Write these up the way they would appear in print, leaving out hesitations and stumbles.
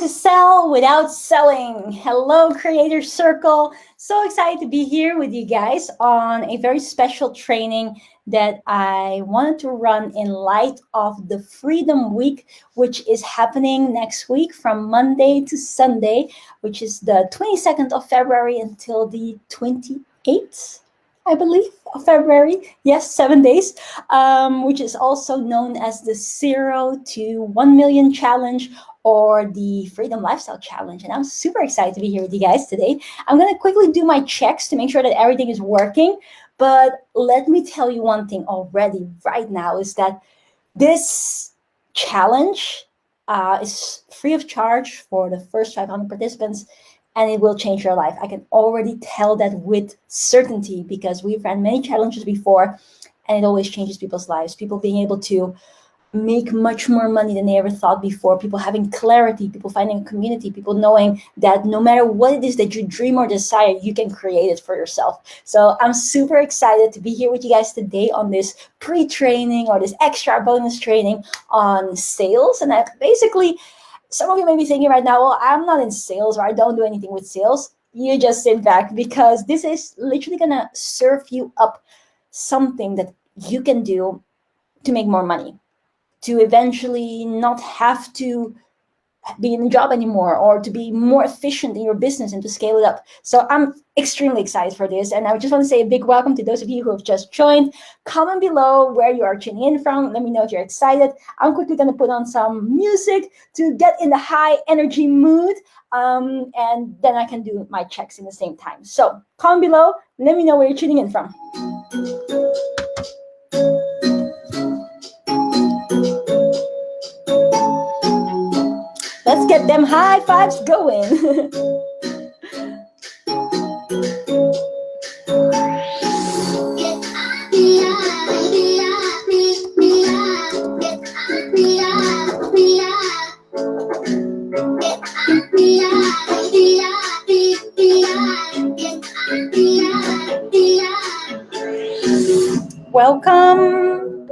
to sell without selling. Hello, Creator Circle. So excited to be here with you guys on a very special training that I wanted to run in light of the Freedom Week, which is happening next week from Monday to Sunday, which is the 22nd of February until the 28th, I believe, of February. Yes, 7 days, which is also known as the 0 to 1 million challenge or the Freedom Lifestyle Challenge. And I'm super excited to be here with you guys today. I'm going to quickly do my checks to make sure that everything is working. But let me tell you one thing already right now is that this challenge is free of charge for the first 500 participants, and it will change your life. I can already tell that with certainty because we've ran many challenges before, and it always changes people's lives. People being able to make much more money than they ever thought before, people having clarity, people finding a community, people knowing that no matter what it is that you dream or desire, you can create it for yourself. So I'm super excited to be here with you guys today on this pre-training or this extra bonus training on sales. And some of you may be thinking right now, well, I'm not in sales or I don't do anything with sales. You just sit back because this is literally going to serve you up something that you can do to make more money, to eventually not have to be in a job anymore, or to be more efficient in your business and to scale it up. So I'm extremely excited for this. And I just want to say a big welcome to those of you who have just joined. Comment below where you are tuning in from. Let me know if you're excited. I'm quickly going to put on some music to get in the high energy mood. And then I can do my checks in the same time. So comment below. Let me know where you're tuning in from. Let's get them high fives going. Welcome.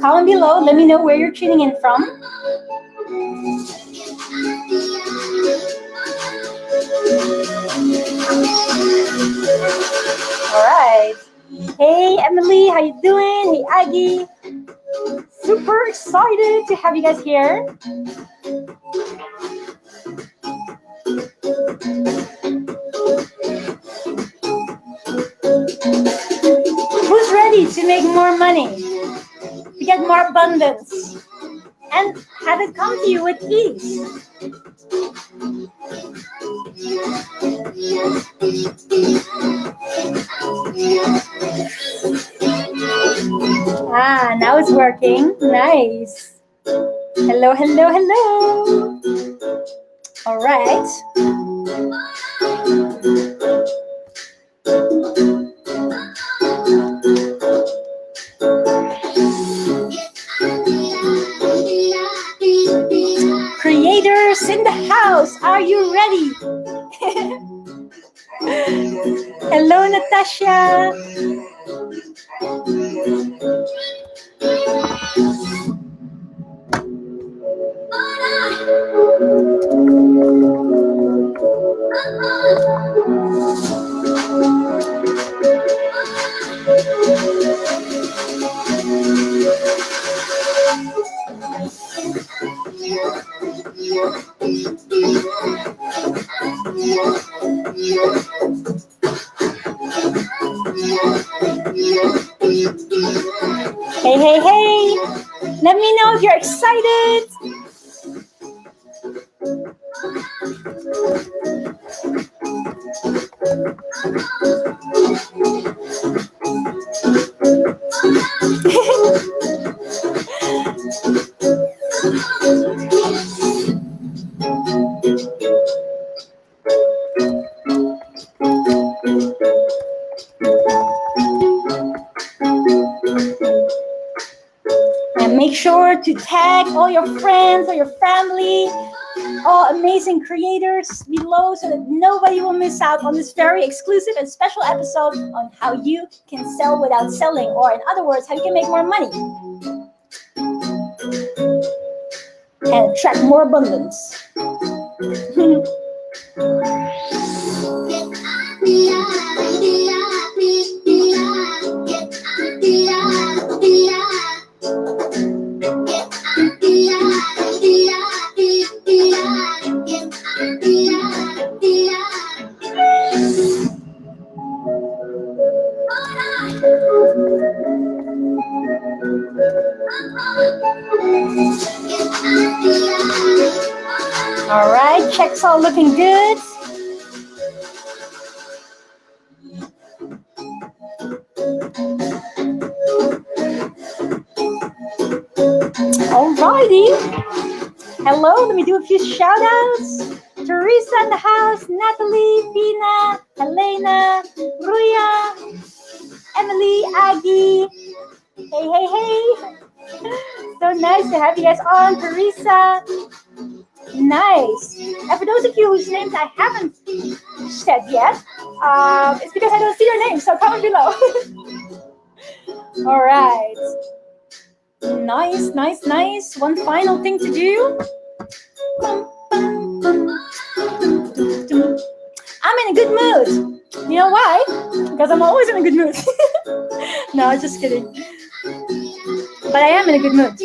Comment below. Let me know where you're tuning in from. All right. Hey, Emily, how you doing? Hey, Aggie. Super excited to have you guys here. Who's ready to make more money, to get more abundance, and have it come to you with ease? Now it's working. Nice. Hello, hello, hello. All right. Creators in the house, are you ready? Hello, Natasha. Hey, hey, hey. Let me know if you're excited. And make sure to tag all your friends or your family, all amazing creators below so that nobody will miss out on this very exclusive and special episode on how you can sell without selling, or in other words, how you can make more money. and attract more abundance. All right, checks all looking good. Alrighty. Hello, let me do a few shout outs. Teresa in the house, Natalie, Vina, Elena, Ruya, Emily, Aggie. Hey, hey, hey. So nice to have you guys on. Teresa, nice. And for those of you whose names I haven't said yet, it's because I don't see your name, so comment below. All right. Nice, nice, nice. One final thing to do. I'm in a good mood. You know why? Because I'm always in a good mood. No, just kidding. But I am in a good mood.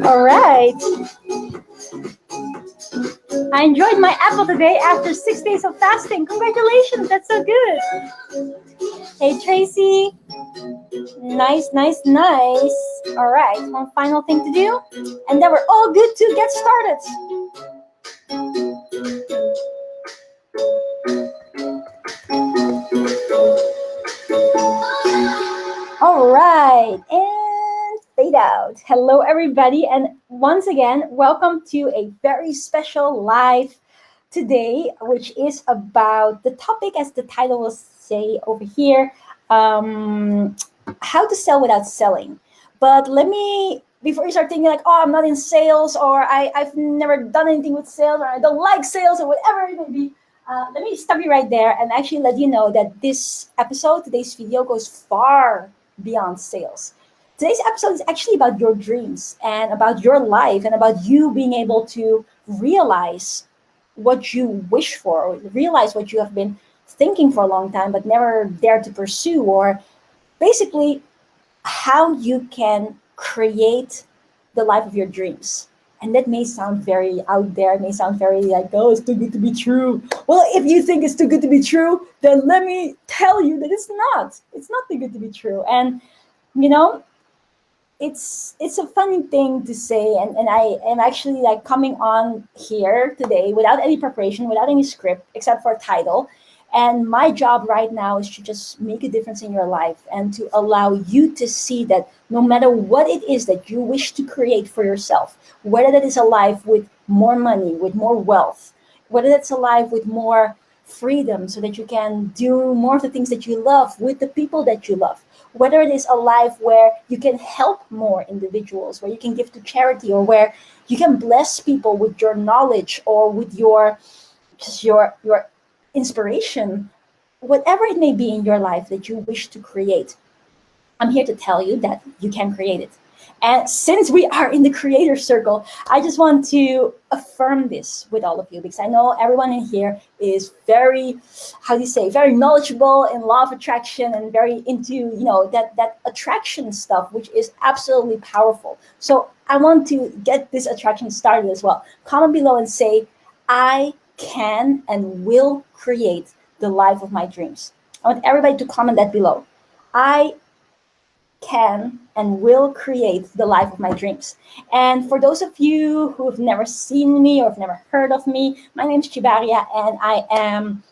All right. I enjoyed my apple today after 6 days of fasting. Congratulations, that's so good. Hey, Tracy. Nice, nice, nice. All right, one final thing to do, and then we're all good to get started. All right, and fade out. Hello, everybody, and once again, welcome to a very special live today, which is about the topic, as the title will say over here, how to sell without selling. But let me, before you start thinking like, oh, I'm not in sales, or I've never done anything with sales, or I don't like sales, or whatever it may be, let me stop you right there and actually let you know that this episode, today's video, goes far beyond sales. Today's episode is actually about your dreams and about your life and about you being able to realize what you wish for, or realize what you have been thinking for a long time but never dared to pursue, or basically how you can create the life of your dreams. And that may sound very out there, it may sound very like, oh, it's too good to be true. Well, if you think it's too good to be true, then let me tell you that it's not. It's not too good to be true. And, you know, it's a funny thing to say, and I am actually like coming on here today without any preparation, without any script, except for a title. And my job right now is to just make a difference in your life and to allow you to see that no matter what it is that you wish to create for yourself, whether that is a life with more money, with more wealth, whether that's a life with more freedom so that you can do more of the things that you love with the people that you love, whether it is a life where you can help more individuals, where you can give to charity, or where you can bless people with your knowledge or with your just your inspiration, whatever it may be in your life that you wish to create, I'm here to tell you that you can create it. And since we are in the creator circle, I just want to affirm this with all of you, because I know everyone in here is very, how do you say, very knowledgeable in law of attraction and very into, you know, that attraction stuff, which is absolutely powerful. So I want to get this attraction started as well. Comment below and say, I can and will create the life of my dreams. I want everybody to comment that below. I can and will create the life of my dreams. And for those of you who have never seen me or have never heard of me, my name is Tjibaria, and I am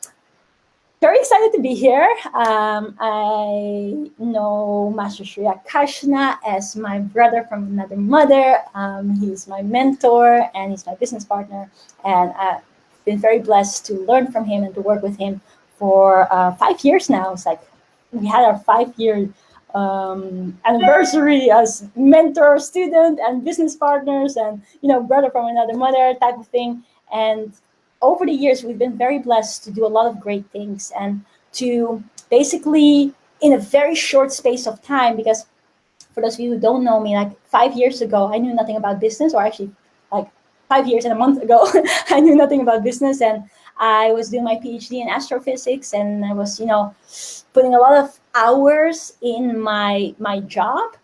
very excited to be here. I know Master Sri Akashna as my brother from another mother. He's my mentor and he's my business partner. And I've been very blessed to learn from him and to work with him for 5 years now. It's like we had our 5 year anniversary as mentor, student, and business partners, and brother from another mother type of thing. And over the years, we've been very blessed to do a lot of great things and to basically, in a very short space of time, because for those of you who don't know me, like 5 years ago, I knew nothing about business, or actually, like 5 years and a month ago, I knew nothing about business. And I was doing my PhD in astrophysics, and I was, putting a lot of hours in my job,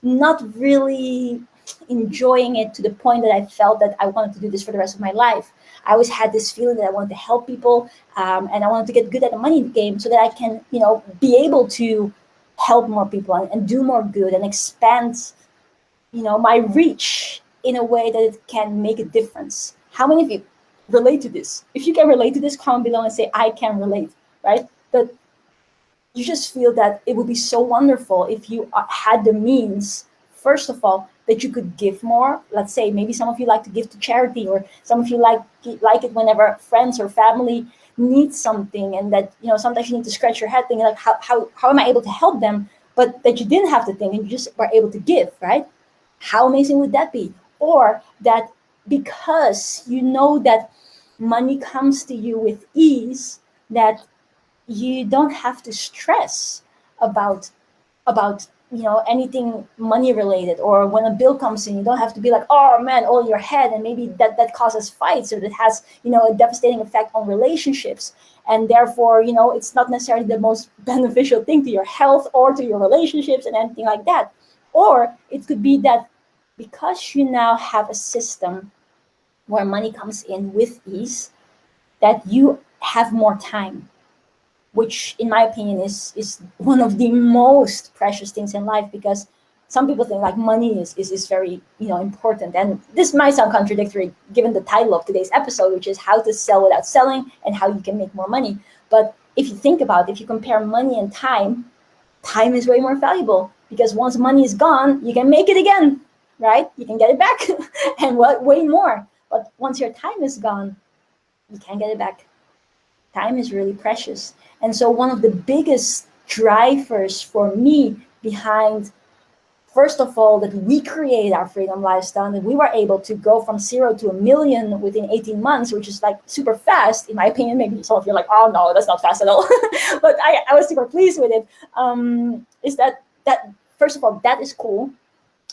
not really enjoying it to the point that I felt that I wanted to do this for the rest of my life. I always had this feeling that I wanted to help people, and I wanted to get good at the money game so that I can, be able to help more people and do more good and expand, my reach in a way that it can make a difference. How many of you relate to this? If you can relate to this, comment below and say, I can relate, right? That you just feel that it would be so wonderful if you had the means, first of all, that you could give more. Let's say maybe some of you like to give to charity, or some of you like it whenever friends or family need something, and that sometimes you need to scratch your head thinking like, how am I able to help them, but that you didn't have to think and you just were able to give, right? How amazing would that be? Or that because you know that money comes to you with ease, that you don't have to stress about about anything money related. Or when a bill comes in, you don't have to be like, oh man, all in your head, and maybe that causes fights, or that has a devastating effect on relationships, and therefore it's not necessarily the most beneficial thing to your health or to your relationships and anything like that. Or it could be that because you now have a system where money comes in with ease, that you have more time, which in my opinion is one of the most precious things in life. Because some people think like money is very important, and this might sound contradictory given the title of today's episode, which is how to sell without selling and how you can make more money. But if you think about it, if you compare money and time is way more valuable, because once money is gone, you can make it again, right? You can get it back and what way more. But once your time is gone, you can't get it back. Time is really precious. And so one of the biggest drivers for me behind, first of all, that we create our freedom lifestyle, that we were able to go from 0 to 1 million within 18 months, which is like super fast, in my opinion. Maybe some of you are like, oh no, that's not fast at all. But I was super pleased with it. Is that first of all, that is cool.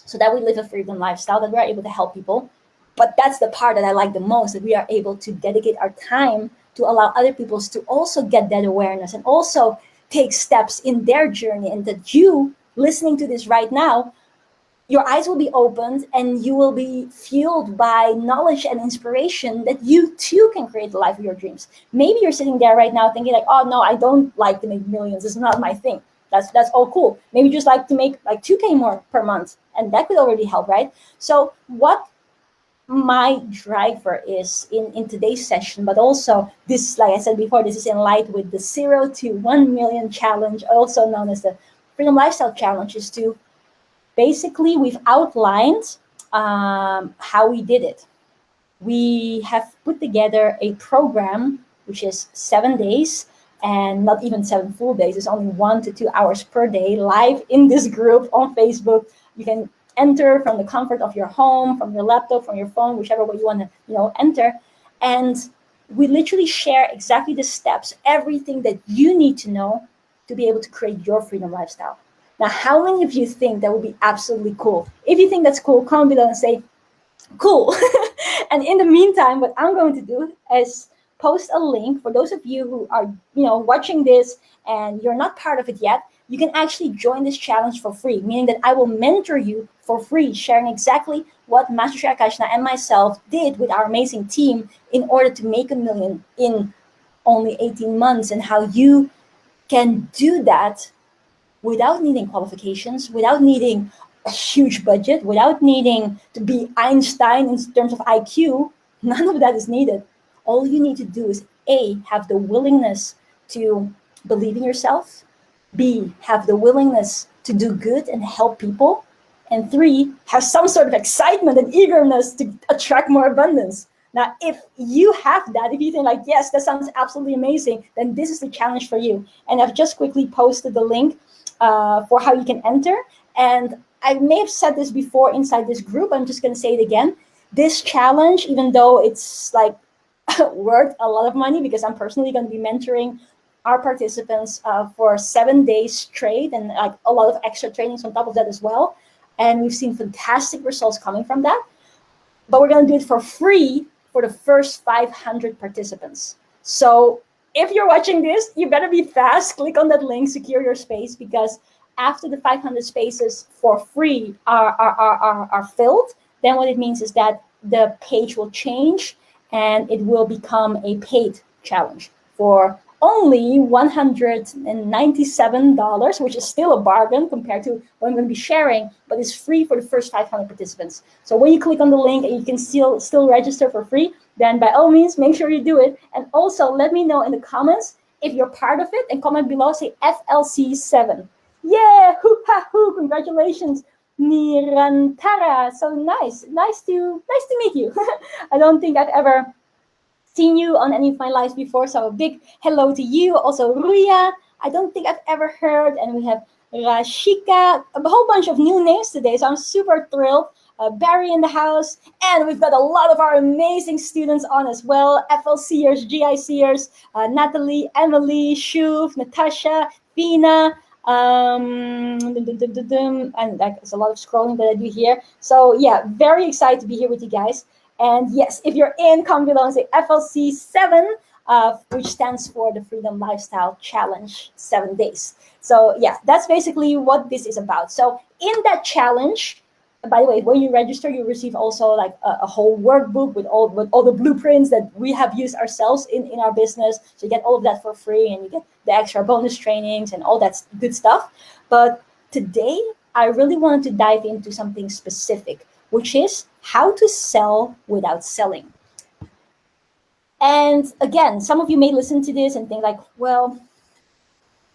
So that we live a freedom lifestyle, that we're able to help people. But that's the part that I like the most, that we are able to dedicate our time to allow other people to also get that awareness and also take steps in their journey. And that you listening to this right now, your eyes will be opened and you will be fueled by knowledge and inspiration that you too can create the life of your dreams. Maybe you're sitting there right now thinking like, oh no, I don't like to make millions. It's not my thing. That's all cool. Maybe you just like to make like 2K more per month, and that could already help, right? So what my driver is in today's session, but also this, like I said before, this is in light with the 0 to 1 million challenge, also known as the Freedom Lifestyle Challenge, is to basically, we've outlined how we did it. We have put together a program which is 7 days, and not even 7 full days. It's only 1 to 2 hours per day live in this group on Facebook. You can enter from the comfort of your home, from your laptop, from your phone, whichever way you want to enter. And we literally share exactly the steps, everything that you need to know to be able to create your freedom lifestyle. Now, how many of you think that would be absolutely cool? If you think that's cool, comment below and say, cool. And in the meantime, what I'm going to do is post a link for those of you who are watching this and you're not part of it yet. You can actually join this challenge for free, meaning that I will mentor you for free, sharing exactly what Master Sri Akashna and myself did with our amazing team in order to make 1 million in only 18 months, and how you can do that without needing qualifications, without needing a huge budget, without needing to be Einstein in terms of IQ. None of that is needed. All you need to do is A, have the willingness to believe in yourself, B, have the willingness to do good and help people, and 3, have some sort of excitement and eagerness to attract more abundance. Now, if you have that, if you think like, yes, that sounds absolutely amazing, then this is the challenge for you. And I've just quickly posted the link for how you can enter. And I may have said this before inside this group. I'm just going to say it again. This challenge, even though it's like worth a lot of money, because I'm personally going to be mentoring our participants for 7 days straight, and like a lot of extra trainings on top of that as well. And we've seen fantastic results coming from that. But we're going to do it for free for the first 500 participants. So if you're watching this, you better be fast. Click on that link, secure your space, because after the 500 spaces for free are filled, then what it means is that the page will change and it will become a paid challenge for only $197, which is still a bargain compared to what I'm going to be sharing, but it's free for the first 500 participants. So when you click on the link and you can still register for free, then by all means, make sure you do it. And also let me know in the comments if you're part of it, and comment below, say FLC7. Yeah, hoo, congratulations, Nirantara. So nice to meet you. I don't think I've ever seen you on any of my lives before, so a big hello to you. Also Ruya, I don't think I've ever heard, and we have Rashika, a whole bunch of new names today, so I'm super thrilled. Barry in the house, and we've got a lot of our amazing students on as well, FLCers, GICers, Natalie, Emily, Shuv, Natasha, Fina, and there's a lot of scrolling that I do here. So yeah, very excited to be here with you guys. And yes, if you're in, comment below and say FLC7, which stands for the Freedom Lifestyle Challenge 7 days. So yeah, that's basically what this is about. So in that challenge, by the way, when you register, you receive also like a whole workbook with all the blueprints that we have used ourselves in our business. So you get all of that for free, and you get the extra bonus trainings and all that good stuff. But today, I really wanted to dive into something specific, which is how to sell without selling. And again, some of you may listen to this and think like, well,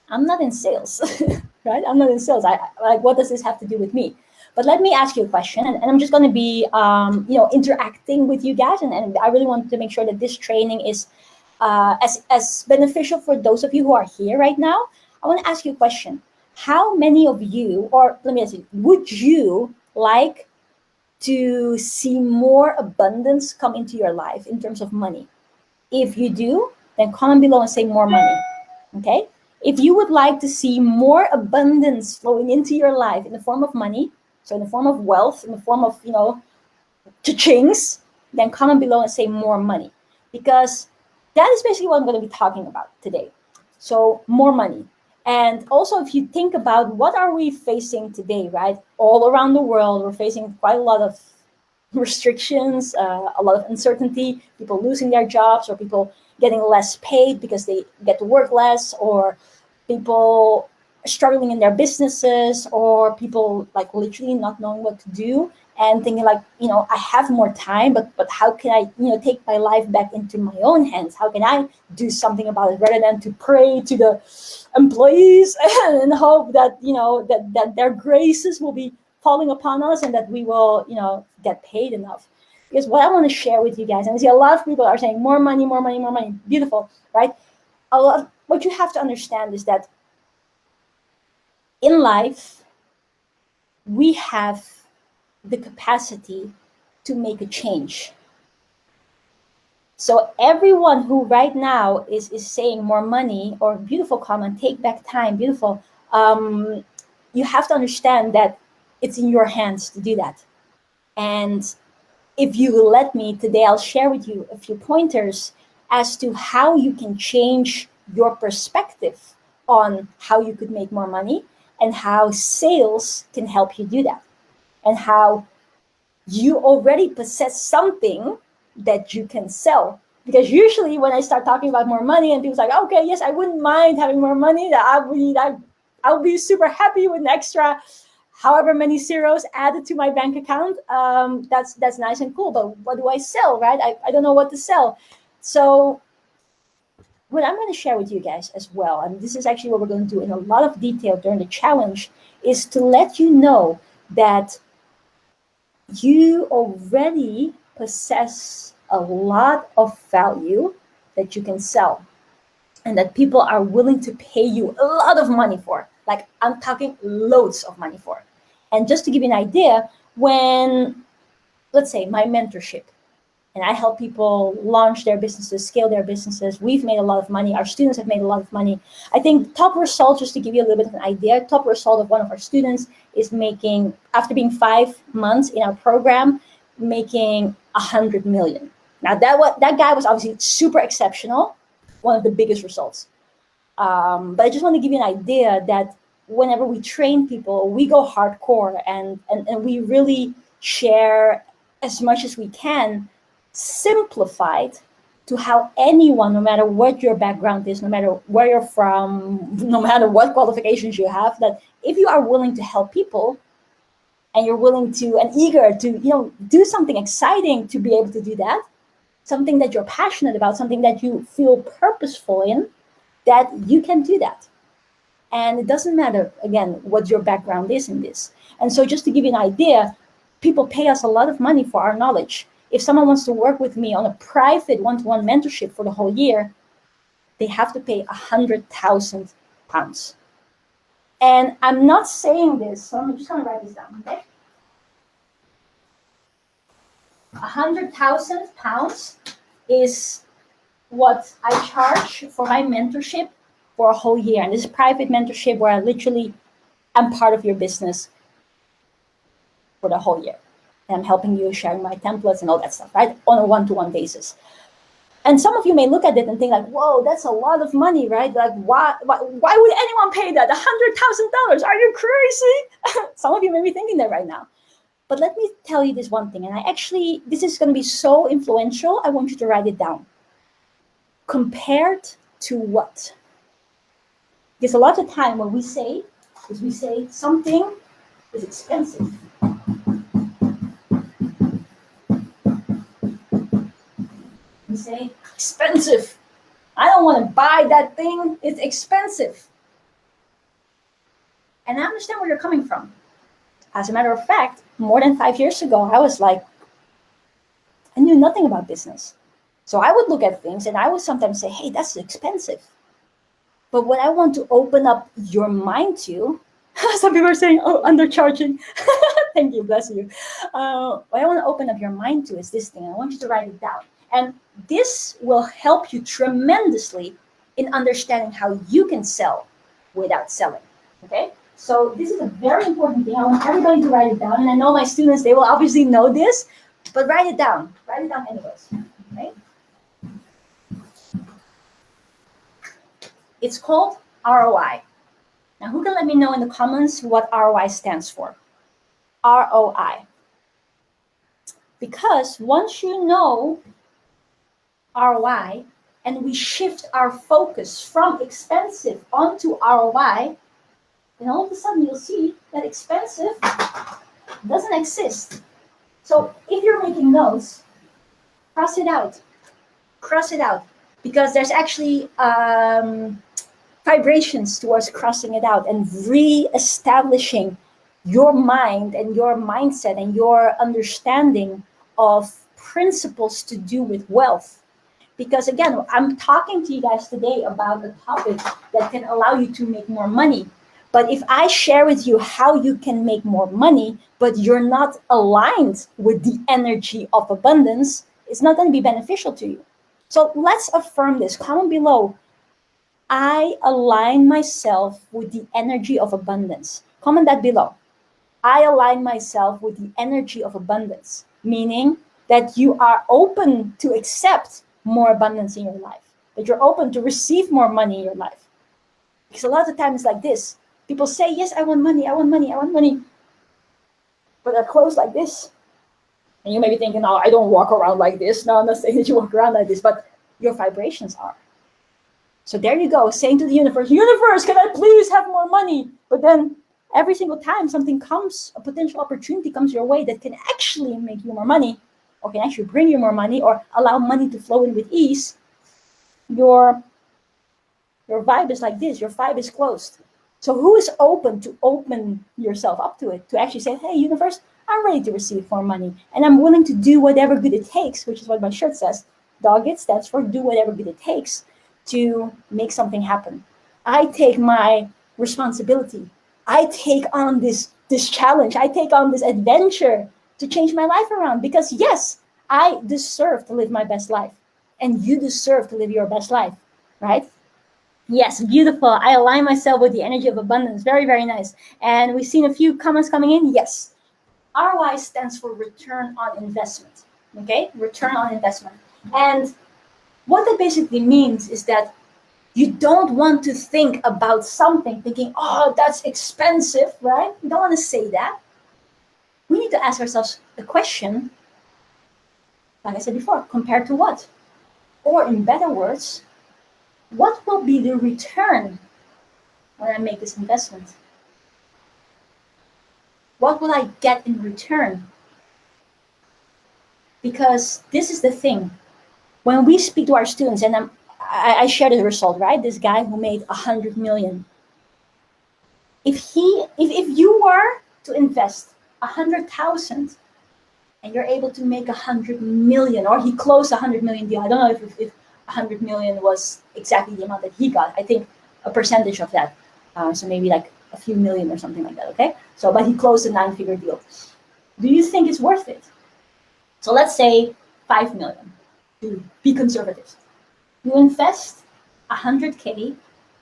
I'm not in sales, right? I'm not in sales. I like, what does this have to do with me? But let me ask you a question, and I'm just going to be, interacting with you guys, and I really want to make sure that this training is as beneficial for those of you who are here right now. I want to ask you a question. How many of you, or let me ask you, would you like to see more abundance come into your life in terms of money? If you do, then comment below and say more money, okay? If you would like to see more abundance flowing into your life in the form of money, so in the form of wealth, in the form of, cha-chings, then comment below and say more money. Because that is basically what I'm going to be talking about today. So more money. And also, if you think about what are we facing today, right? All around the world, we're facing quite a lot of restrictions, a lot of uncertainty, people losing their jobs, or people getting less paid because they get to work less, or people struggling in their businesses, or people like literally not knowing what to do and thinking like, I have more time, but how can I, take my life back into my own hands? How can I do something about it, rather than to pray to the employees and hope that, that their graces will be falling upon us and that we will, get paid enough. Because what I want to share with you guys, and I see a lot of people are saying more money, more money, more money. Beautiful, right? What you have to understand is that in life, we have the capacity to make a change. So everyone who right now is saying more money, or beautiful comment, take back time, beautiful, you have to understand that it's in your hands to do that. And if you will let me, today I'll share with you a few pointers as to how you can change your perspective on how you could make more money, and how sales can help you do that, and how you already possess something that you can sell. Because usually when I start talking about more money and people's like, okay, yes, I wouldn't mind having more money, that I'll be super happy with an extra however many zeros added to my bank account. That's nice and cool, but what do I sell, right? I don't know what to sell. So what I'm going to share with you guys as well, and this is actually what we're going to do in a lot of detail during the challenge, is to let you know that you already possess a lot of value that you can sell and that people are willing to pay you a lot of money for. Like, I'm talking loads of money for. And just to give you an idea, when, let's say, my mentorship, and I help people launch their businesses, scale their businesses. We've made a lot of money. Our students have made a lot of money. I think top result, just to give you a little bit of an idea, top result of one of our students is making, after being 5 months in our program, making 100 million. Now that guy was obviously super exceptional, one of the biggest results. But I just want to give you an idea that whenever we train people, we go hardcore and we really share as much as we can, simplified to how anyone, no matter what your background is, no matter where you're from, no matter what qualifications you have, that if you are willing to help people and you're willing to and eager to, do something exciting to be able to do that, something that you're passionate about, something that you feel purposeful in, that you can do that. And it doesn't matter, again, what your background is in this. And so just to give you an idea, people pay us a lot of money for our knowledge. If someone wants to work with me on a private one-to-one mentorship for the whole year, they have to pay £100,000. And I'm not saying this, so I'm just going to write this down, okay? £100,000 is what I charge for my mentorship for a whole year. And this is private mentorship where I literally am part of your business for the whole year. And I'm helping you, sharing my templates and all that stuff, right? On a one-to-one basis. And some of you may look at it and think like, whoa, that's a lot of money, right? Like, why would anyone pay that? $100,000? Are you crazy? Some of you may be thinking that right now. But let me tell you this one thing. And this is going to be so influential. I want you to write it down. Compared to what? Because a lot of time when we say something is expensive. We say, expensive. I don't want to buy that thing. It's expensive. And I understand where you're coming from. As a matter of fact, more than 5 years ago, I was like, I knew nothing about business. So I would look at things and I would sometimes say, hey, that's expensive. But what I want to open up your mind to, some people are saying, oh, undercharging. Thank you, bless you. What I want to open up your mind to is this thing. I want you to write it down. And this will help you tremendously in understanding how you can sell without selling, okay? So this is a very important thing. I want everybody to write it down. And I know my students, they will obviously know this, but write it down. Write it down anyways, okay? It's called ROI. Now, who can let me know in the comments what ROI stands for? ROI. Because once you know ROI and we shift our focus from expensive onto ROI, then all of a sudden you'll see that expensive doesn't exist. So if you're making notes, cross it out. Cross it out. Because there's actually vibrations towards crossing it out and re-establishing your mind and your mindset and your understanding of principles to do with wealth. Because again, I'm talking to you guys today about a topic that can allow you to make more money. But if I share with you how you can make more money, but you're not aligned with the energy of abundance, it's not going to be beneficial to you. So let's affirm this. Comment below. I align myself with the energy of abundance. Comment that below. I align myself with the energy of abundance, meaning that you are open to accept more abundance in your life, that you're open to receive more money in your life. Because a lot of times it's like this. People say, yes, I want money, I want money, I want money. But they're closed like this. And you may be thinking, no, I don't walk around like this. No, I'm not saying that you walk around like this, but your vibrations are. So there you go, saying to the universe, can I please have more money? But then every single time something comes, a potential opportunity comes your way that can actually make you more money, or can actually bring you more money, or allow money to flow in with ease, your vibe is like this. Your vibe is closed. So who is open to open yourself up to it, to actually say, hey, universe, I'm ready to receive more money, and I'm willing to do whatever good it takes, which is what my shirt says. Dog it stands for do whatever good it takes to make something happen. I take my responsibility. I take on this challenge. I take on this adventure to change my life around, because yes, I deserve to live my best life, and you deserve to live your best life, right? Yes, beautiful. I align myself with the energy of abundance. Very, very nice. And we've seen a few comments coming in. Yes. ROI stands for return on investment. Okay? Return on investment. And what that basically means is that you don't want to think about something thinking, oh, that's expensive, right? You don't want to say that. We need to ask ourselves the question, like I said before, compared to what? Or in better words, what will be the return when I make this investment? What will I get in return? Because this is the thing. When we speak to our students, and I share the result, right? This guy who made 100 million. If you were to invest 100,000 and you're able to make 100 million, or he closed 100 million deal. I don't know if 100 million was exactly the amount that he got. I think a percentage of that. So maybe like a few million or something like that, okay? So, but he closed a 9-figure deal. Do you think it's worth it? So let's say 5 million, to be conservative. You invest 100K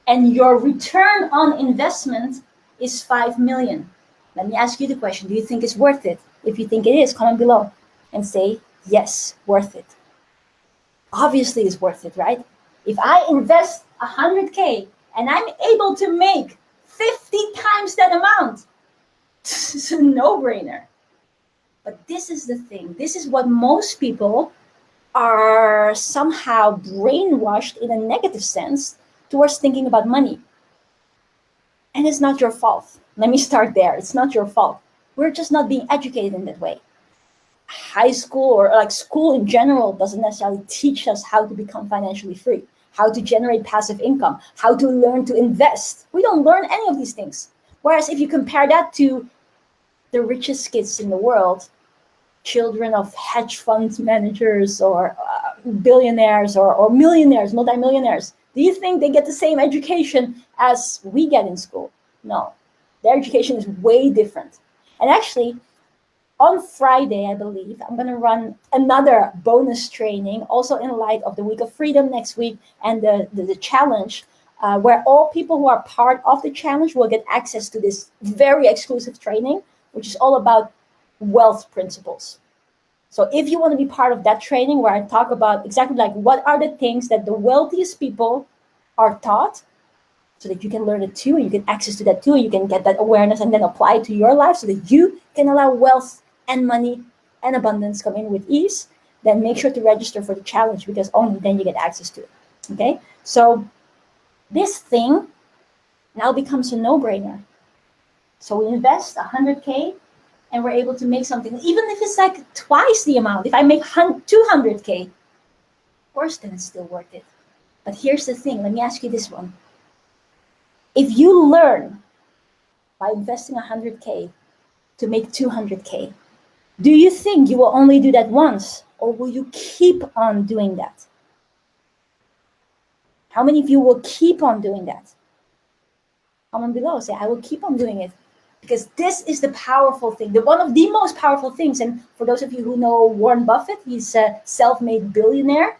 and your return on investment is 5 million. Let me ask you the question. Do you think it's worth it? If you think it is, comment below and say, yes, worth it. Obviously it's worth it, right? If I invest 100K and I'm able to make 50 times that amount, it's a no-brainer. But this is the thing. This is what most people are somehow brainwashed in a negative sense towards thinking about money. And it's not your fault. Let me start there. It's not your fault. We're just not being educated in that way. High school, or like school in general, doesn't necessarily teach us how to become financially free, how to generate passive income, how to learn to invest. We don't learn any of these things. Whereas if you compare that to the richest kids in the world, children of hedge fund managers, or billionaires, or millionaires, multimillionaires, do you think they get the same education as we get in school? No. Their education is way different. And actually, on Friday, I believe, I'm going to run another bonus training, also in light of the Week of Freedom next week and the challenge, where all people who are part of the challenge will get access to this very exclusive training, which is all about wealth principles. So if you want to be part of that training, where I talk about exactly like what are the things that the wealthiest people are taught, so that you can learn it too, and you get access to that too, and you can get that awareness and then apply it to your life so that you can allow wealth and money and abundance come in with ease, then make sure to register for the challenge, because only then you get access to it. Okay? So this thing now becomes a no-brainer. So we invest 100K and we're able to make something, even if it's like twice the amount. If I make 200K, of course, then it's still worth it. But here's the thing. Let me ask you this one. If you learn by investing 100K to make 200K, do you think you will only do that once, or will you keep on doing that? How many of you will keep on doing that? Comment below. Say, I will keep on doing it. Because this is the powerful thing, one of the most powerful things. And for those of you who know Warren Buffett, he's a self-made billionaire.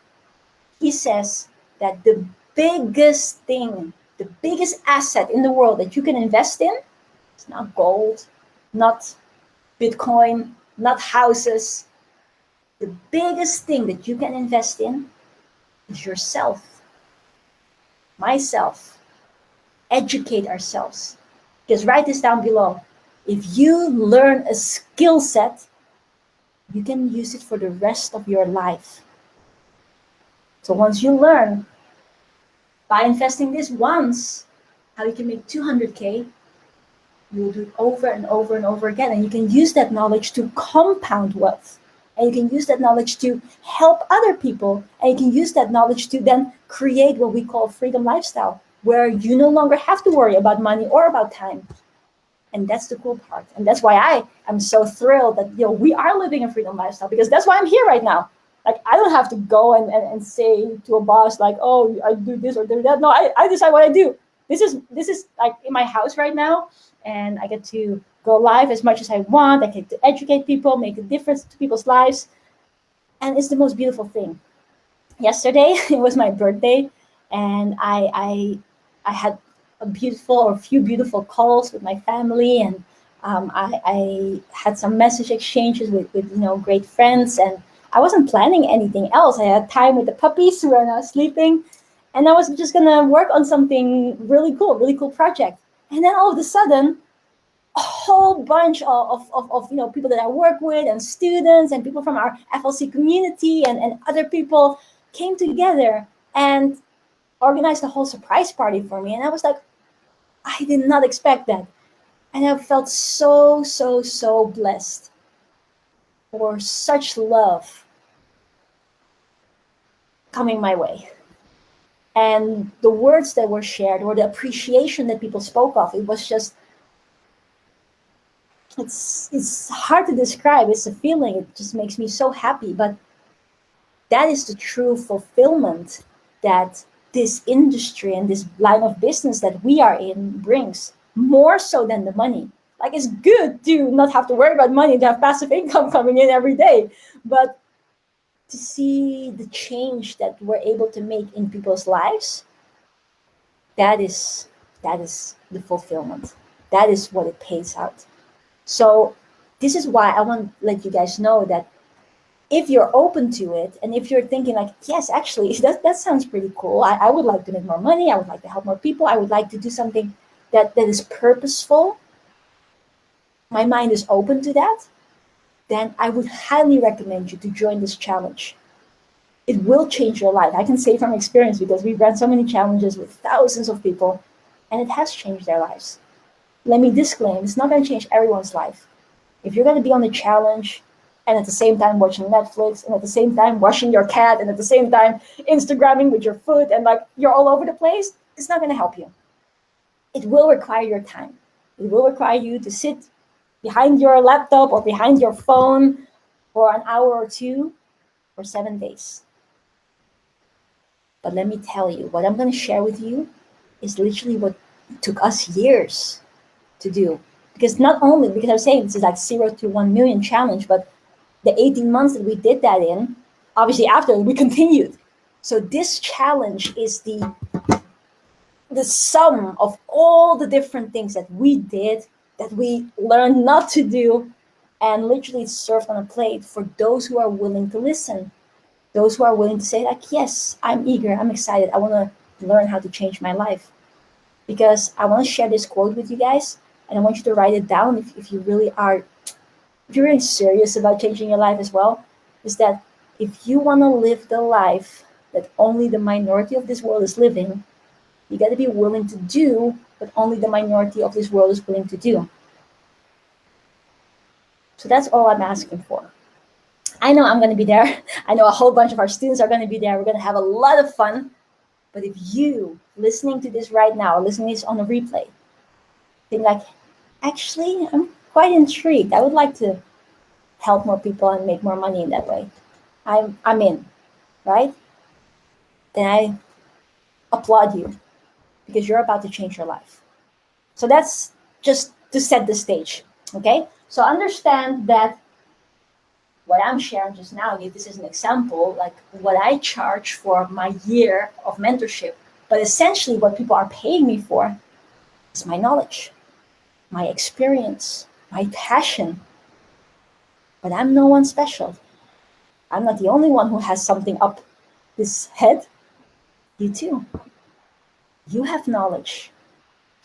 He says that the biggest thing, the biggest asset in the world that you can invest in is not gold, not Bitcoin, not houses. The biggest thing that you can invest in is yourself, myself. Educate ourselves. Just write this down below. If you learn a skill set, you can use it for the rest of your life. So once you learn by investing this once, how you can make 200K, you will do it over and over and over again. And you can use that knowledge to compound wealth. And you can use that knowledge to help other people. And you can use that knowledge to then create what we call freedom lifestyle, where you no longer have to worry about money or about time. And that's the cool part. And that's why I am so thrilled that we are living a freedom lifestyle, because that's why I'm here right now. Like, I don't have to go and say to a boss, like, oh, I do this or do that. No, I decide what I do. This is like in my house right now, and I get to go live as much as I want. I get to educate people, make a difference to people's lives. And it's the most beautiful thing. Yesterday, it was my birthday, and I had a few beautiful calls with my family, and I had some message exchanges with great friends, and I wasn't planning anything else. I had time with the puppies who are now sleeping, and I was just gonna work on something really cool project. And then all of a sudden, a whole bunch of people that I work with, and students and people from our FLC community, and other people came together and organized a whole surprise party for me. And I was like, I did not expect that. And I felt so blessed for such love coming my way. And the words that were shared, or the appreciation that people spoke of, it was just, it's hard to describe. It's a feeling. It just makes me so happy. But that is the true fulfillment that this industry and this line of business that we are in brings, more so than the money. Like, it's good to not have to worry about money, to have passive income coming in every day, but to see the change that we're able to make in people's lives, that is the fulfillment. That is what it pays out. So this is why I want to let you guys know that if you're open to it, and if you're thinking like, yes, actually, that sounds pretty cool. I would like to make more money. I would like to help more people. I would like to do something that is purposeful. My mind is open to that. Then I would highly recommend you to join this challenge. It will change your life. I can say from experience, because we've run so many challenges with thousands of people, and it has changed their lives. Let me disclaim, it's not going to change everyone's life. If you're going to be on the challenge, and at the same time watching Netflix, and at the same time washing your cat, and at the same time Instagramming with your food, and like you're all over the place, it's not going to help you. It will require your time. It will require you to sit behind your laptop or behind your phone for an hour or two for 7 days. But let me tell you, what I'm going to share with you is literally what took us years to do. Because not only, because I was saying this is like 0 to 1 million challenge, but the 18 months that we did that in, obviously after we continued. So this challenge is the sum of all the different things that we did, that we learned not to do, and literally served on a plate for those who are willing to listen. Those who are willing to say, like, yes, I'm eager, I'm excited, I want to learn how to change my life. Because I want to share this quote with you guys, and I want you to write it down if you really are, if you're really serious about changing your life as well, is that if you want to live the life that only the minority of this world is living, you got to be willing to do what only the minority of this world is willing to do. So that's all I'm asking for. I know I'm going to be there. I know a whole bunch of our students are going to be there. We're going to have a lot of fun. But if you, listening to this right now, listening to this on a replay, think like, actually, I'm quite intrigued. I would like to help more people and make more money in that way. I'm in, right? Then I applaud you, because you're about to change your life. So that's just to set the stage, okay? So understand that what I'm sharing just now, this is an example, like what I charge for my year of mentorship. But essentially what people are paying me for is my knowledge, my experience, my passion. But I'm no one special. I'm not the only one who has something up his head. You too. You have knowledge.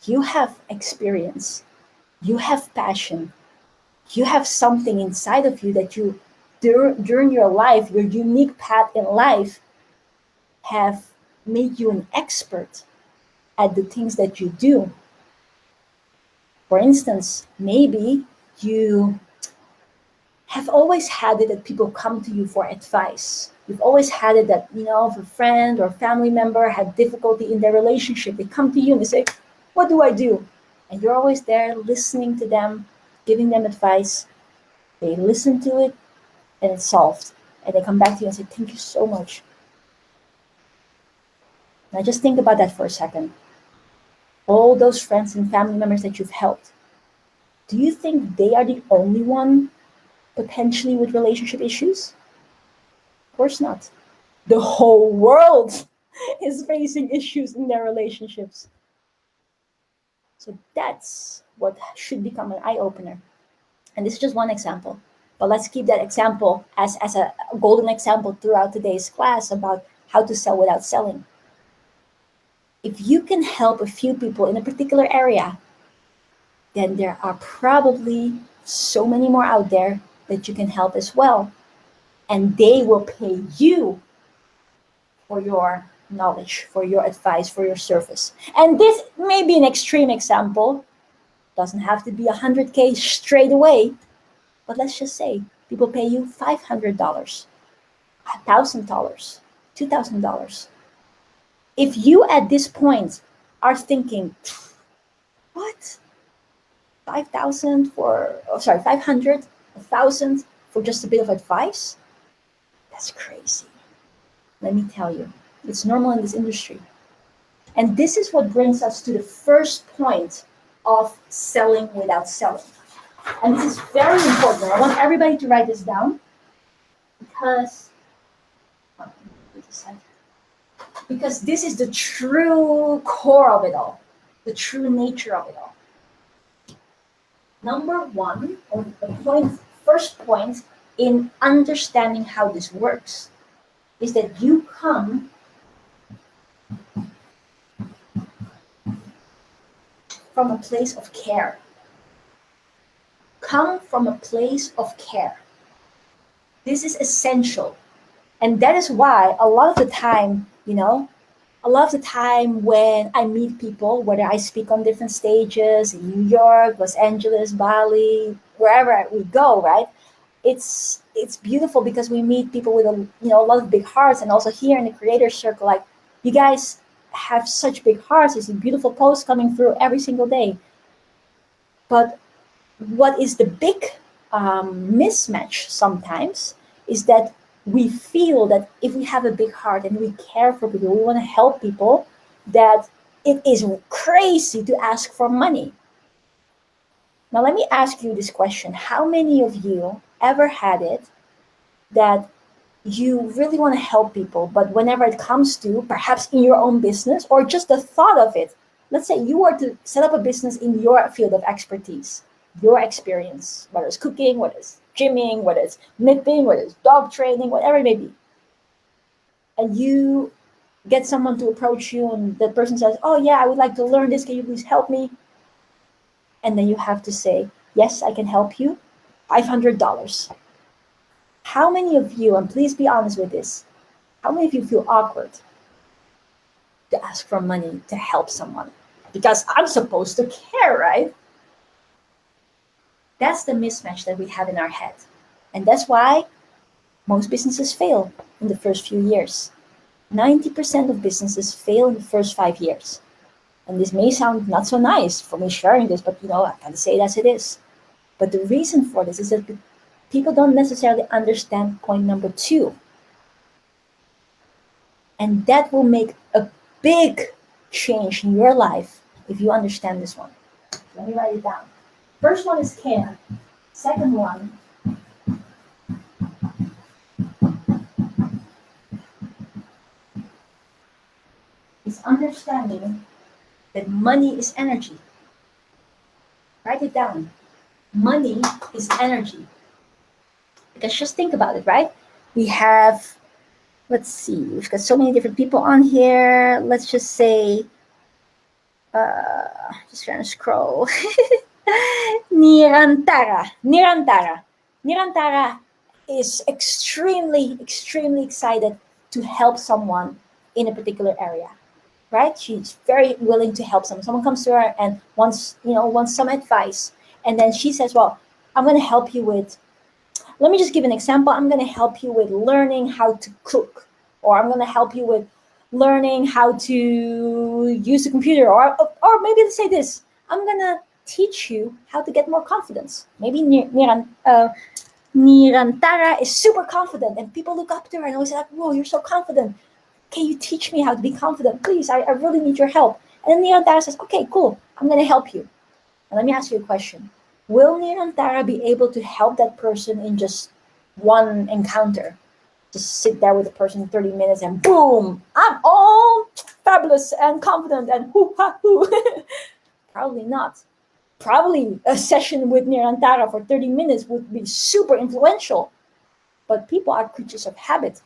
You have experience. You have passion. You have something inside of you that you, during your life, your unique path in life, have make you an expert at the things that you do. For instance, maybe you have always had it that people come to you for advice. You've always had it that, if a friend or family member had difficulty in their relationship, they come to you and they say, "What do I do?" And you're always there listening to them, giving them advice. They listen to it and it's solved. And they come back to you and say, "Thank you so much." Now just think about that for a second. All those friends and family members that you've helped, do you think they are the only one potentially with relationship issues? Of course not. The whole world is facing issues in their relationships. So that's what should become an eye opener. And this is just one example. But let's keep that example as a golden example throughout today's class about how to sell without selling. If you can help a few people in a particular area, then there are probably so many more out there that you can help as well. And they will pay you for your knowledge, for your advice, for your service. And this may be an extreme example, doesn't have to be 100K straight away, but let's just say people pay you $500, $1,000, $2,000. If you at this point are thinking, what? 5,000 for, 500, 1,000 for just a bit of advice? That's crazy. Let me tell you, it's normal in this industry. And this is what brings us to the first point of selling without selling. And this is very important. I want everybody to write this down because this is the true core of it all, the true nature of it all. Number one, or the first point in understanding how this works is that you come from a place of care. Come from a place of care. This is essential. And that is why a lot of the time, when I meet people, whether I speak on different stages in New York, Los Angeles, Bali, wherever we go, right? It's beautiful because we meet people with a lot of big hearts, and also here in the creator circle, like you guys have such big hearts. It's a beautiful posts coming through every single day. But what is the big mismatch sometimes is that we feel that if we have a big heart and we care for people, we want to help people, that it is crazy to ask for money. Now, let me ask you this question. How many of you ever had it that you really want to help people, but whenever it comes to perhaps in your own business or just the thought of it, let's say you were to set up a business in your field of expertise, your experience, whether it's cooking, whether it's gymming, whether it's knitting, whether it's dog training, whatever it may be, and you get someone to approach you and that person says, "Oh yeah, I would like to learn this, can you please help me?" And then you have to say, "Yes, I can help you, $500. How many of you, and please be honest with this, how many of you feel awkward to ask for money to help someone? Because I'm supposed to care, right? That's the mismatch that we have in our head. And that's why most businesses fail in the first few years. 90% of businesses fail in the first 5 years. And this may sound not so nice for me sharing this, but I gotta say it as it is. But the reason for this is that people don't necessarily understand point number 2. And that will make a big change in your life if you understand this one. Let me write it down. First one is care. Second one is understanding that money is energy. Write it down. Money is energy. Because just think about it, right? We have, let's see, we've got so many different people on here. Let's just say, just trying to scroll. Nirantara is extremely, extremely excited to help someone in a particular area, right? She's very willing to help someone. Someone comes to her and wants some advice, and then she says, "Well, I'm going to help you with. Let me just give an example. I'm going to help you with learning how to cook, or I'm going to help you with learning how to use the computer, or maybe let's say this. I'm going to teach you how to get more confidence. Maybe Nirantara is super confident, and people look up to her and always say, like, whoa, you're so confident. Can you teach me how to be confident? Please, I really need your help." And then Nirantara says, okay, cool, I'm going to help you. And let me ask you a question. Will Nirantara be able to help that person in just one encounter? Just sit there with the person 30 minutes and boom, I'm all fabulous and confident and hoo-ha-hoo. Probably not. Probably a session with Nirantara for 30 minutes would be super influential. But people are creatures of habit.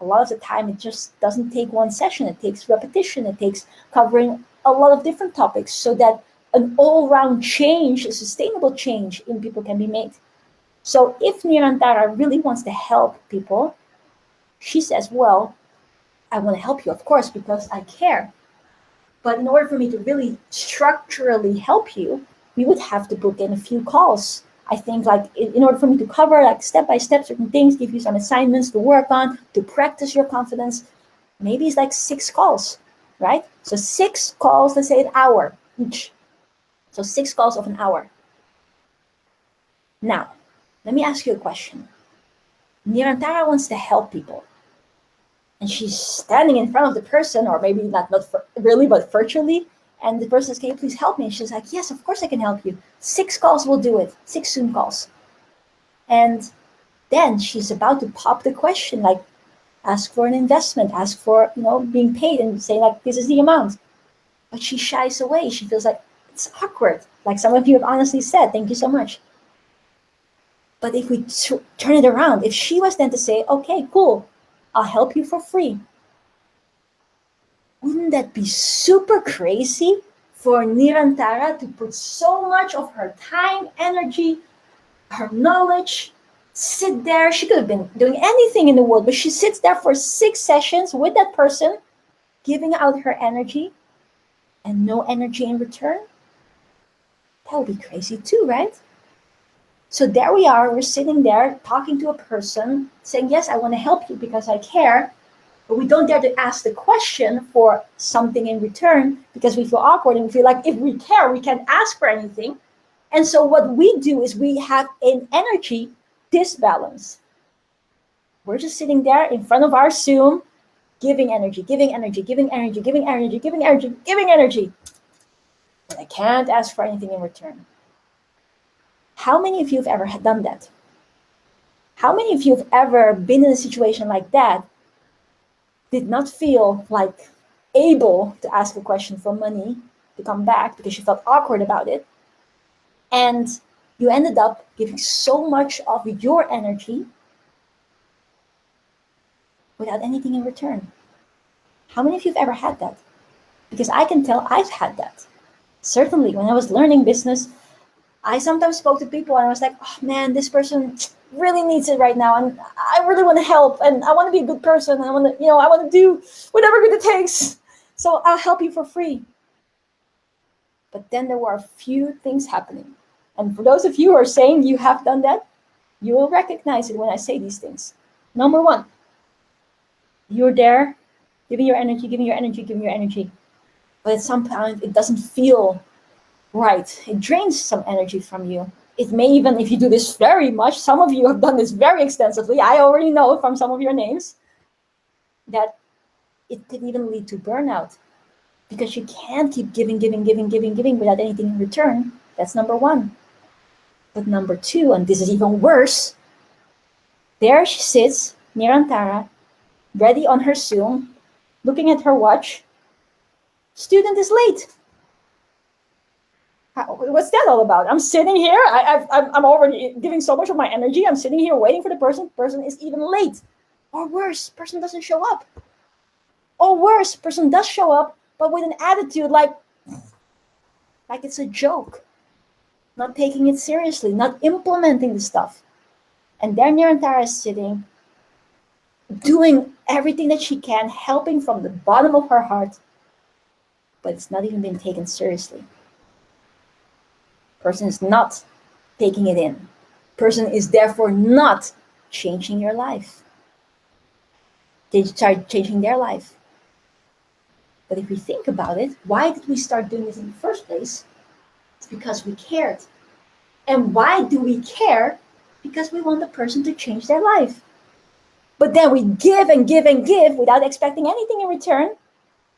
A lot of the time, it just doesn't take one session. It takes repetition. It takes covering a lot of different topics so that an all-round change, a sustainable change in people can be made. So if Nirantara really wants to help people, she says, well, I want to help you, of course, because I care. But in order for me to really structurally help you, we would have to book in a few calls. I think like in order for me to cover like step by step certain things, give you some assignments to work on, to practice your confidence, maybe it's like 6 calls, right? So 6 calls, let's say an hour each. So 6 calls of an hour. Now, let me ask you a question. Nirantara wants to help people. And she's standing in front of the person, or maybe not really, but virtually. And the person says, can you please help me? And she's like, yes, of course I can help you. 6 calls will do it. 6 Zoom calls. And then she's about to pop the question, like, ask for an investment, ask for, being paid, and say, like, this is the amount. But she shies away. She feels like it's awkward. Like some of you have honestly said, thank you so much. But if we turn it around, if she was then to say, okay, cool, I'll help you for free, wouldn't that be super crazy for Nirantara to put so much of her time, energy, her knowledge, sit there? She could have been doing anything in the world, but she sits there for 6 sessions with that person, giving out her energy and no energy in return? That would be crazy too, right? So there we are, we're sitting there talking to a person, saying, yes, I want to help you because I care, but we don't dare to ask the question for something in return because we feel awkward and we feel like if we care, we can't ask for anything. And so what we do is we have an energy disbalance. We're just sitting there in front of our Zoom, giving energy, giving energy, giving energy, giving energy, giving energy, giving energy. But I can't ask for anything in return. How many of you have ever done that? How many of you have ever been in a situation like that, did not feel like able to ask a question for money to come back because you felt awkward about it, and you ended up giving so much of your energy without anything in return? How many of you have ever had that? Because I can tell I've had that. Certainly, when I was learning business, I sometimes spoke to people and I was like, oh man, this person really needs it right now, and I really want to help, and I want to be a good person, and I want to do whatever good it takes. So I'll help you for free. But then there were a few things happening. And for those of you who are saying you have done that, you will recognize it when I say these things. Number 1, you're there, giving your energy, giving your energy, giving your energy. But at some point, it doesn't feel right. It drains some energy from you. It may even, if you do this very much, some of you have done this very extensively, I already know from some of your names, that it could even lead to burnout because you can't keep giving without anything in return. That's number 1. But number 2, and this is even worse, there she sits, Nirantara, ready on her Zoom, looking at her watch. Student is late. What's that all about? I'm sitting here. I'm already giving so much of my energy. I'm sitting here waiting for the person. Person is even late. Or worse, person doesn't show up. Or worse, person does show up, but with an attitude like it's a joke. Not taking it seriously, not implementing the stuff. And there Nirantara is sitting doing everything that she can, helping from the bottom of her heart, but it's not even being taken seriously. Person is not taking it in. Person is therefore not changing your life. They start changing their life. But if we think about it, why did we start doing this in the first place? It's because we cared. And why do we care? Because we want the person to change their life. But then we give and give and give without expecting anything in return,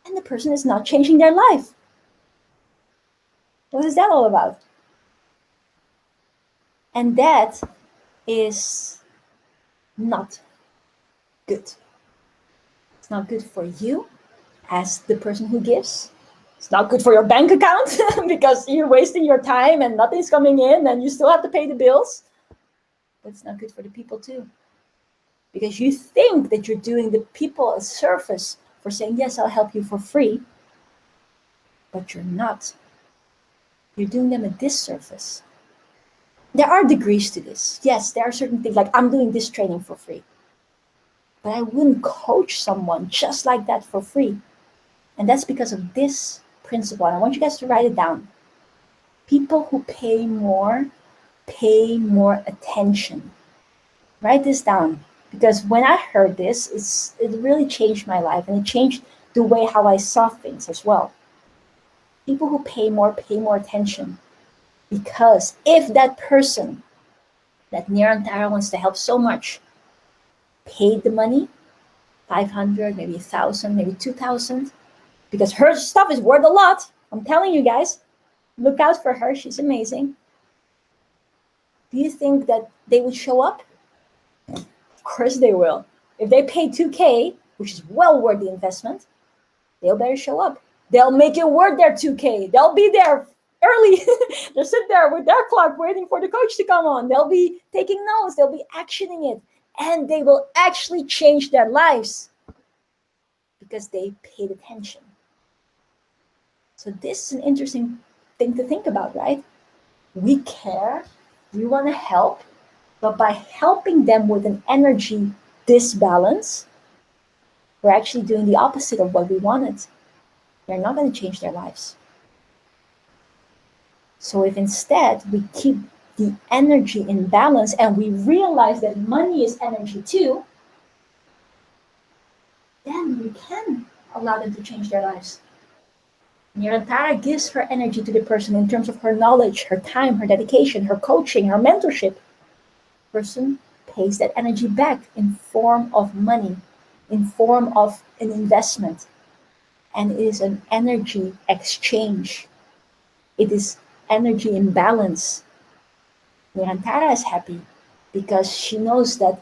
and the person is not changing their life. What is that all about? And that is not good. It's not good for you as the person who gives. It's not good for your bank account because you're wasting your time and nothing's coming in and you still have to pay the bills. But it's not good for the people too. Because you think that you're doing the people a service for saying, yes, I'll help you for free. But you're not. You're doing them a disservice. There are degrees to this. Yes, there are certain things like I'm doing this training for free. But I wouldn't coach someone just like that for free. And that's because of this principle. And I want you guys to write it down. People who pay more attention. Write this down. Because when I heard this, it really changed my life. And it changed the way how I saw things as well. People who pay more attention. Because if that person that Nirantara wants to help so much paid the money, 500, maybe 1,000, maybe 2,000, because her stuff is worth a lot. I'm telling you guys, look out for her. She's amazing. Do you think that they would show up? Of course they will. If they pay 2K, which is well worth the investment, they'll better show up. They'll make it worth their 2K. They'll be there early. They'll sit there with their clock waiting for the coach to come on. They'll be taking notes. They'll be actioning it. And they will actually change their lives because they paid attention. So this is an interesting thing to think about, right? We care, we want to help, but by helping them with an energy disbalance, we're actually doing the opposite of what we wanted. They're not going to change their lives. So if instead we keep the energy in balance and we realize that money is energy too, then we can allow them to change their lives. Nirantara gives her energy to the person in terms of her knowledge, her time, her dedication, her coaching, her mentorship. The person pays that energy back in form of money, in form of an investment. And it is an energy exchange. It is energy imbalance. Nirantara is happy because she knows that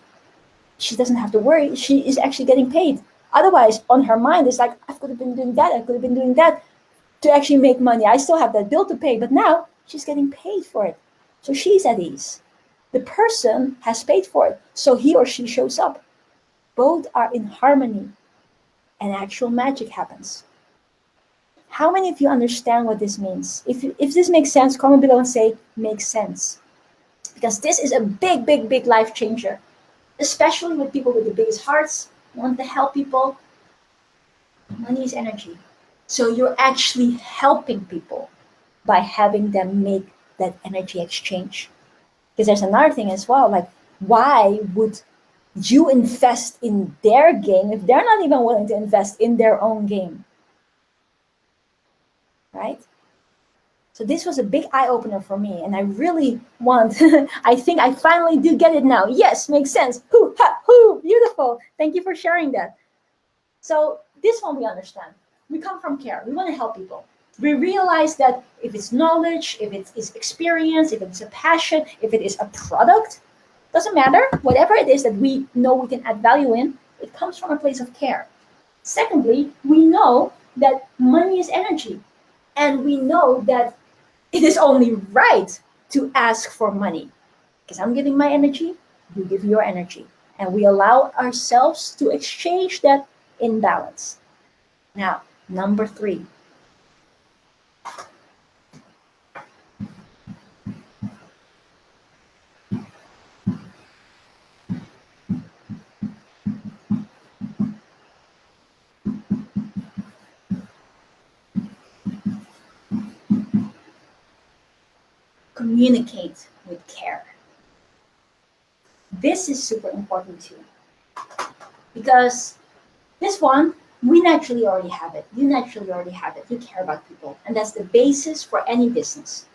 she doesn't have to worry. She is actually getting paid. Otherwise, on her mind, it's like, I could have been doing that. I could have been doing that to actually make money. I still have that bill to pay, but now she's getting paid for it. So she's at ease. The person has paid for it, so he or she shows up. Both are in harmony, and actual magic happens. How many of you understand what this means? If this makes sense, comment below and say, makes sense. Because this is a big, big, big life changer, especially with people with the biggest hearts, want to help people. Money is energy. So you're actually helping people by having them make that energy exchange. Because there's another thing as well, like why would you invest in their game if they're not even willing to invest in their own game? Right? So this was a big eye-opener for me, and I really want, I think I finally do get it now. Yes, makes sense. Hoo, ha, hoo, beautiful. Thank you for sharing that. So this one we understand. We come from care. We want to help people. We realize that if it's knowledge, if it is experience, if it's a passion, if it is a product, doesn't matter. Whatever it is that we know we can add value in, it comes from a place of care. Secondly, we know that money is energy. And we know that it is only right to ask for money. Because I'm giving my energy, you give your energy. And we allow ourselves to exchange that in balance. Now, number 3. communicate with care. This is super important too, because this one, we naturally already have it. You naturally already have it. You care about people, and that's the basis for any business.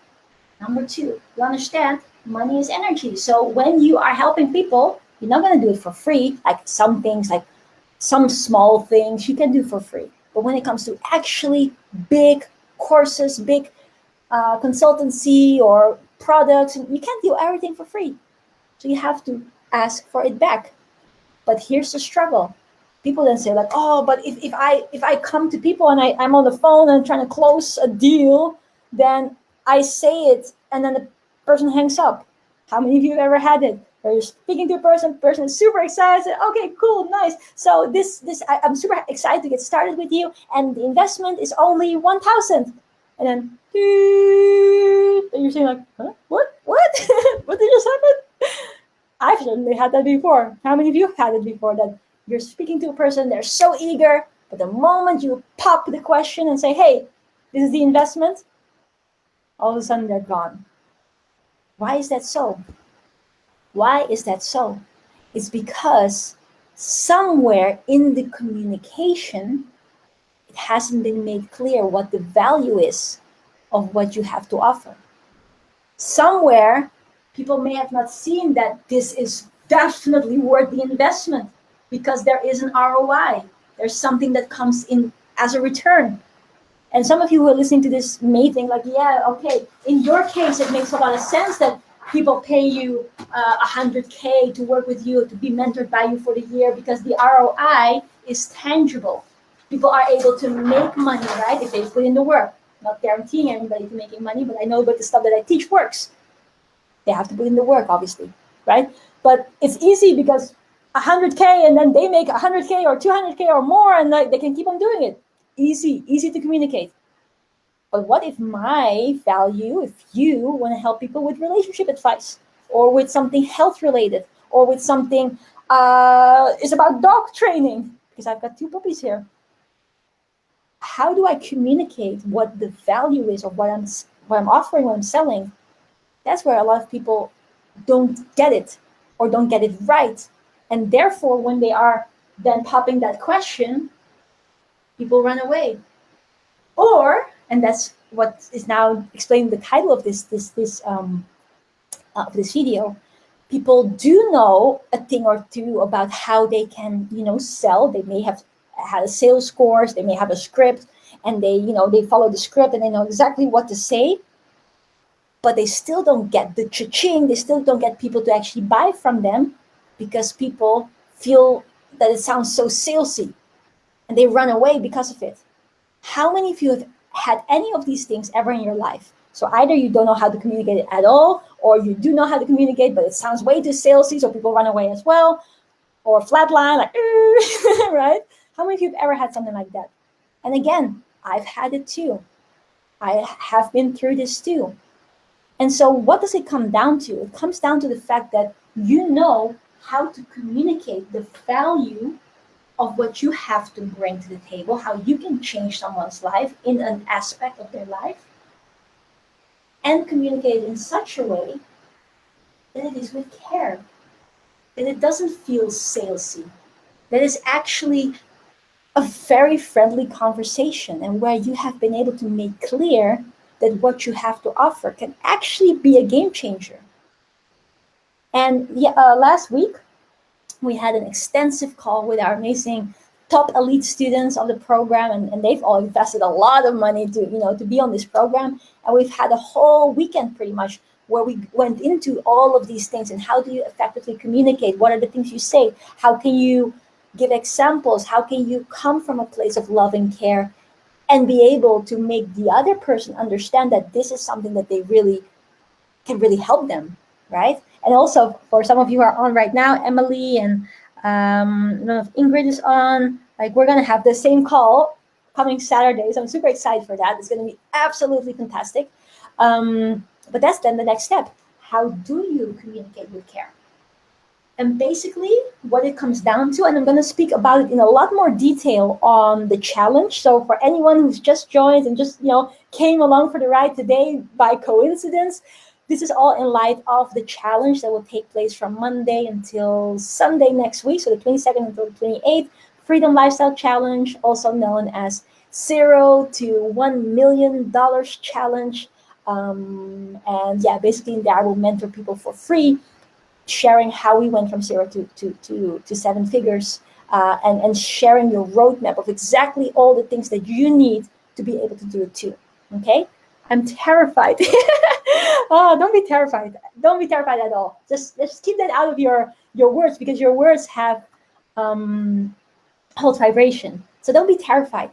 Number two, you understand money is energy. So when you are helping people, you're not going to do it for free. Like some things, like some small things you can do for free. But when it comes to actually big courses, big consultancy or products, you can't do everything for free. So you have to ask for it back. But here's the struggle. People then say like, oh, but if I come to people and I'm on the phone and trying to close a deal, then I say it and then the person hangs up. How many of you have ever had it? Where you're speaking to a person is super excited, okay, cool, nice. So I'm super excited to get started with you, and the investment is only 1,000. And then and you're saying like, huh? What? What did just happen? I've certainly had that before. How many of you have had it before, that you're speaking to a person, they're so eager, but the moment you pop the question and say, hey, this is the investment, all of a sudden they're gone. Why is that so? Why is that so? It's because somewhere in the communication, it hasn't been made clear what the value is of what you have to offer. Somewhere, people may have not seen that this is definitely worth the investment because there is an ROI. There's something that comes in as a return. And some of you who are listening to this may think like, yeah, okay, in your case, it makes a lot of sense that people pay you $100K to work with you, to be mentored by you for the year, because the ROI is tangible. People are able to make money, right, if they put in the work. Not guaranteeing anybody to making money, but I know that the stuff that I teach works. They have to put in the work, obviously, right? But it's easy because 100K and then they make 100K or 200K or more, and they can keep on doing it. Easy to communicate. But what if my value, if you want to help people with relationship advice, or with something health related, or with something is about dog training, because I've got 2 puppies here. How do I communicate what the value is of what I'm offering, what I'm selling? That's where a lot of people don't get it or don't get it right. And therefore, when they are then popping that question, people run away. Or, and that's what is now explaining the title of this video, people do know a thing or two about how they can, sell. They may have had a sales course, they may have a script, and they follow the script and they know exactly what to say, but they still don't get the cha-ching. They still don't get people to actually buy from them because people feel that it sounds so salesy and they run away because of it. How many of you have had any of these things ever in your life? So either you don't know how to communicate it at all, or you do know how to communicate, but it sounds way too salesy, so people run away as well, or flatline, like, right? How many of you have ever had something like that? And again, I've had it too. I have been through this too. And so what does it come down to? It comes down to the fact that you know how to communicate the value of what you have to bring to the table, how you can change someone's life in an aspect of their life, and communicate in such a way that it is with care, that it doesn't feel salesy, that is actually a very friendly conversation, and where you have been able to make clear that what you have to offer can actually be a game changer. And last week, we had an extensive call with our amazing top elite students of the program, and they've all invested a lot of money to be on this program. And we've had a whole weekend pretty much where we went into all of these things, and how do you effectively communicate? What are the things you say? How can you give examples? How can you come from a place of love and care and be able to make the other person understand that this is something that they really can really help them, right? And also for some of you who are on right now, Emily and I don't know if Ingrid is on, like we're going to have the same call coming Saturday. So I'm super excited for that. It's going to be absolutely fantastic. But that's then the next step. How do you communicate with care? And basically what it comes down to, and I'm going to speak about it in a lot more detail on the challenge. So for anyone who's just joined and just, came along for the ride today by coincidence, This is all in light of the challenge that will take place from Monday until Sunday next week, so the 22nd until the 28th, Freedom Lifestyle Challenge, also known as $0 to $1 million Challenge. And yeah, basically in there I will mentor people for free, sharing how we went from zero to seven figures, and sharing your roadmap of exactly all the things that you need to be able to do it too. Okay? I'm terrified. Oh, don't be terrified. Don't be terrified at all. Just keep that out of your words, because your words have hold vibration. So don't be terrified.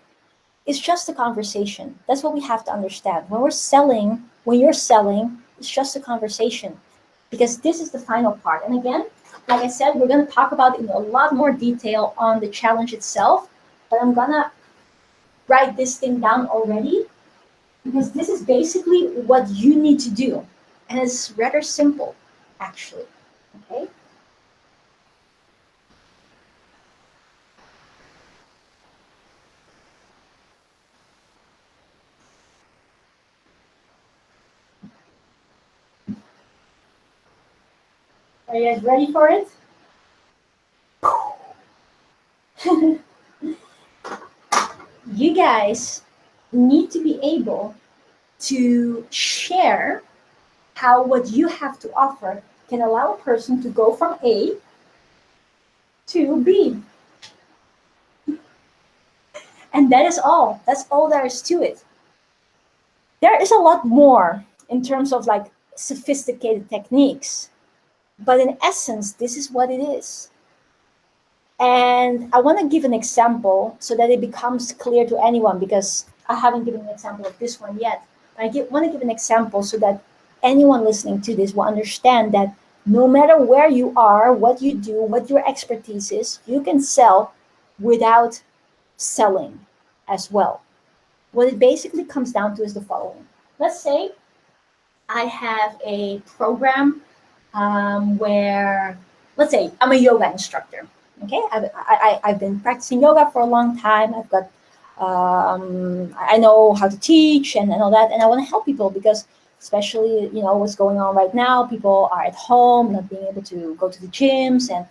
It's just a conversation. That's what we have to understand. When you're selling, it's just a conversation, because this is the final part. And again, like I said, we're going to talk about it in a lot more detail on the challenge itself, but I'm going to write this thing down already, because this is basically what you need to do. And it's rather simple, actually. Okay? Are you guys ready for it? You guys need to be able to share how what you have to offer can allow a person to go from A to B. And that is all. That's all there is to it. There is a lot more in terms of like sophisticated techniques, but in essence, this is what it is. And I want to give an example so that it becomes clear to anyone, because I haven't given an example of this one yet. Want to give an example so that anyone listening to this will understand that no matter where you are, what you do, what your expertise is, you can sell without selling as well. What it basically comes down to is the following. Let's say I have a program where, let's say I'm a yoga instructor. Okay, I've been practicing yoga for a long time. I know how to teach and all that, and I want to help people, because especially what's going on right now, people are at home, not being able to go to the gyms, and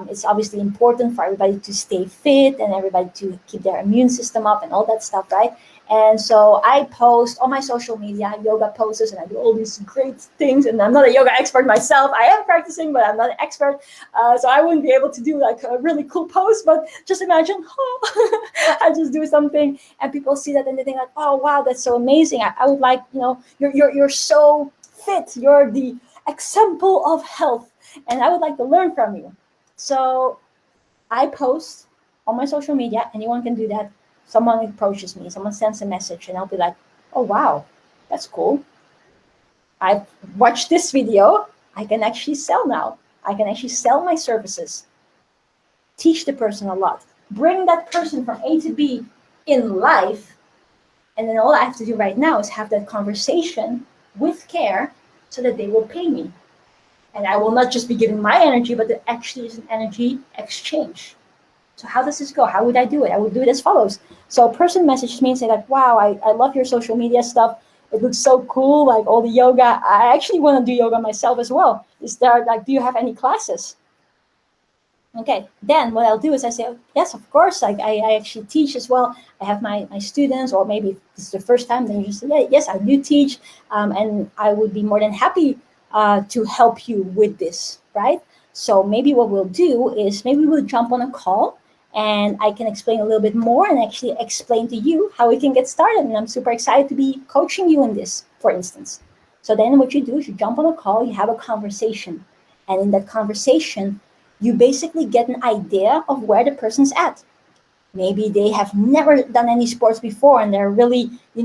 it's obviously important for everybody to stay fit and everybody to keep their immune system up and all that stuff, right? And so I post on my social media yoga poses, and I do all these great things. And I'm not a yoga expert myself. I am practicing, but I'm not an expert. So I wouldn't be able to do like a really cool pose. But just imagine, I just do something, and people see that and they think like, oh wow, that's so amazing. I would like, you're so fit. You're the example of health, and I would like to learn from you. So I post on my social media. Anyone can do that. Someone approaches me, someone sends a message, and I'll be like, oh, wow, that's cool. I've watched this video. I can actually sell now. I can actually sell my services, teach the person a lot, bring that person from A to B in life. And then all I have to do right now is have that conversation with care so that they will pay me. And I will not just be giving my energy, but it actually is an energy exchange. So how does this go? How would I do it? I would do it as follows. So a person messaged me and said like, wow, I love your social media stuff. It looks so cool, like all the yoga. I actually want to do yoga myself as well. Is there like, do you have any classes? Okay, then what I'll do is I say, oh, yes, of course. Like I actually teach as well. I have my students, or maybe this is the first time, then you just say, yeah, yes, I do teach. And I would be more than happy to help you with this, right? So maybe what we'll do is maybe we'll jump on a call, and I can explain a little bit more and actually explain to you how we can get started. And I'm super excited to be coaching you in this, for instance. So then what you do is you jump on a call, you have a conversation. And in that conversation, you basically get an idea of where the person's at. Maybe they have never done any sports before and they're really, in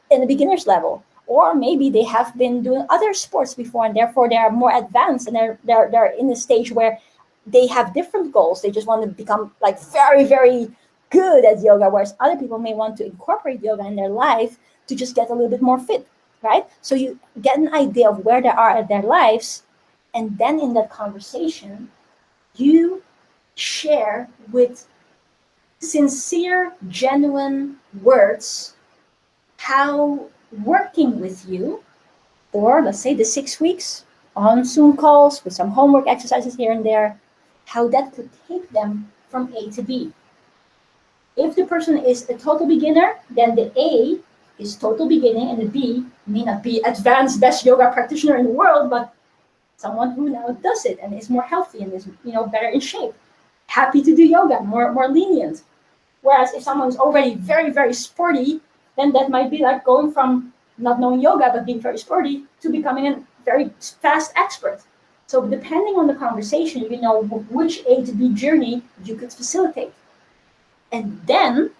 the beginner's level. Or maybe they have been doing other sports before and therefore they are more advanced and they're in a stage where they have different goals. They just want to become like very, very good at yoga, whereas other people may want to incorporate yoga in their life to just get a little bit more fit, right? So you get an idea of where they are at their lives, and then in that conversation, you share with sincere, genuine words how working with you or let's say the 6 weeks on Zoom calls with some homework exercises here and there, how that could take them from A to B. If the person is a total beginner, then the A is total beginning and the B may not be advanced best yoga practitioner in the world, but someone who now does it and is more healthy and is better in shape, happy to do yoga, more lenient. Whereas if someone's already very, very sporty, then that might be like going from not knowing yoga but being very sporty to becoming a very fast expert. So depending on the conversation, you know which A to B journey you could facilitate. And then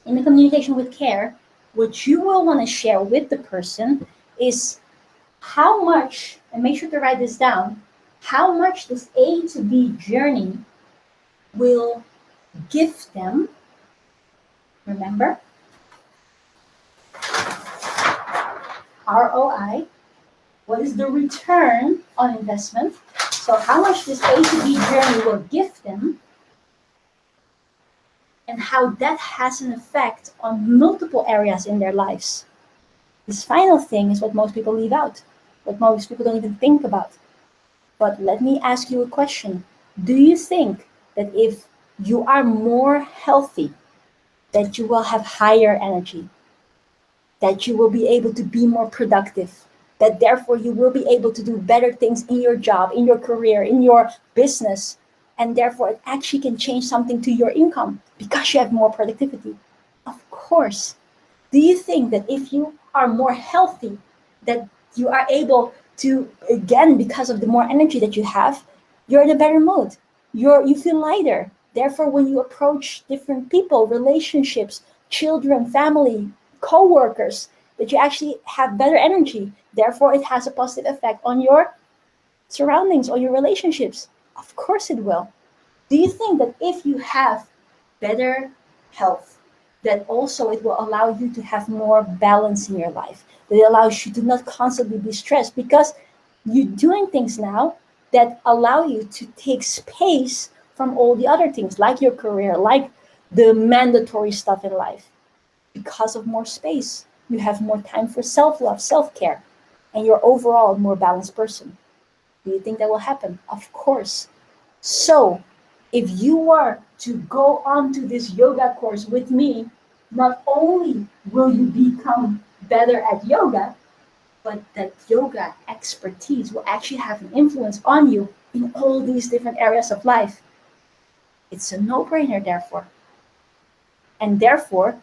in the communication with care, what you will want to share with the person is how much, and make sure to write this down, how much this A to B journey will give them. Remember, ROI, what is the return on investment? So how much this A to B journey will give them, and how that has an effect on multiple areas in their lives. This final thing is what most people leave out, what most people don't even think about. But let me ask you a question. Do you think that if you are more healthy, that you will have higher energy, that you will be able to be more productive, that therefore you will be able to do better things in your job, in your career, in your business, and therefore it actually can change something to your income because you have more productivity? Of course. Do you think that if you are more healthy, that you are able to, again, because of the more energy that you have, you're in a better mood, you feel lighter. Therefore, when you approach different people, relationships, children, family, co-workers, that you actually have better energy. Therefore, it has a positive effect on your surroundings or your relationships. Of course it will. Do you think that if you have better health, that also it will allow you to have more balance in your life, that it allows you to not constantly be stressed because you're doing things now that allow you to take space from all the other things, like your career, like the mandatory stuff in life. Because of more space, you have more time for self-love, self-care, and you're overall a more balanced person. Do you think that will happen? Of course. So if you were to go on to this yoga course with me, not only will you become better at yoga, but that yoga expertise will actually have an influence on you in all these different areas of life. It's a no-brainer, therefore. And therefore,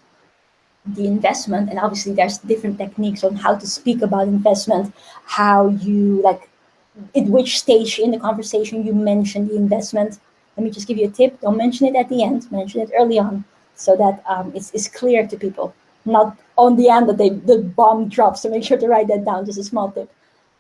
the investment, and obviously there's different techniques on how to speak about investment, how you at which stage in the conversation you mention the investment. Let me just give you a tip. Don't mention it at the end, mention it early on so that it's clear to people, not on the end that the bomb drops. So make sure to write that down, just a small tip.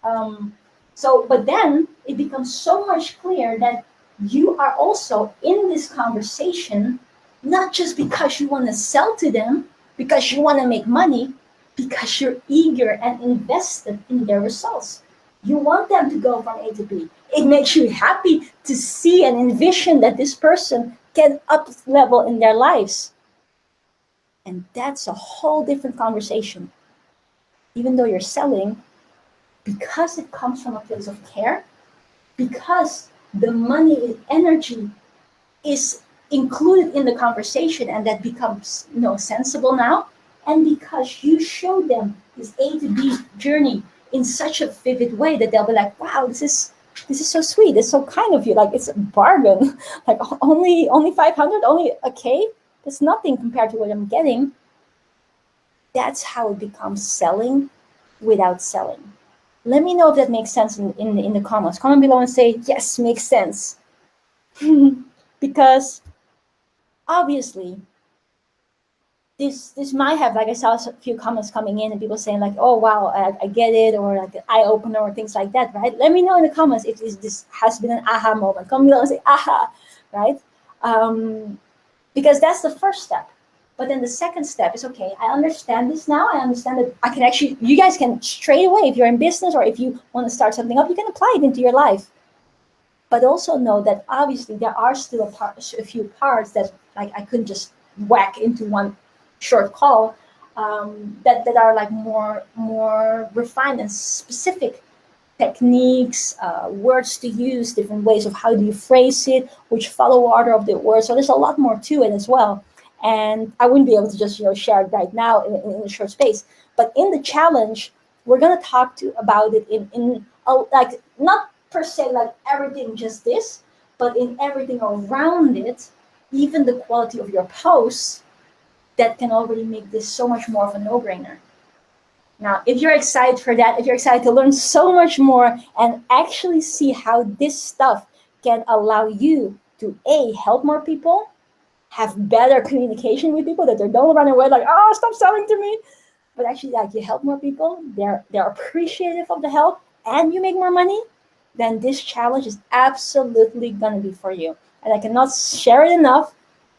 But then it becomes so much clear that you are also in this conversation, not just because you want to sell to them, because you want to make money, because you're eager and invested in their results. You want them to go from A to B. It makes you happy to see and envision that this person can up level in their lives. And that's a whole different conversation. Even though you're selling, because it comes from a place of care, because the money energy is included in the conversation and that becomes sensible now, and because you show them this A to B journey in such a vivid way that they'll be like, wow, this is so sweet, it's so kind of you, like it's a bargain. Like only 500, only a K, that's nothing compared to what I'm getting. That's how it becomes selling without selling. Let me know if that makes sense in the comments. Comment below and say, yes, makes sense. Because obviously, this might have, like I saw a few comments coming in and people saying like, oh, wow, I get it, or like an eye-opener or things like that, right? Let me know in the comments if this has been an aha moment. Comment below and say, aha, right? Because that's the first step. But then the second step is, okay, I understand this now. I understand that I can actually, you guys can straight away, if you're in business or if you want to start something up, you can apply it into your life. But also know that obviously there are still a few parts that like I couldn't just whack into one short call. that are like more refined and specific techniques, words to use, different ways of how do you phrase it, which follow order of the word. So there's a lot more to it as well. And I wouldn't be able to just share it right now in a short space. But in the challenge, we're gonna talk to about it in like not per se like everything just this, but in everything around it, even the quality of your posts that can already make this so much more of a no-brainer. Now, if you're excited for that, if you're excited to learn so much more and actually see how this stuff can allow you to A, help more people, have better communication with people, that they don't run away like, oh, stop selling to me. But actually, like, you help more people, they're appreciative of the help, and you make more money, then this challenge is absolutely gonna be for you. And I cannot share it enough.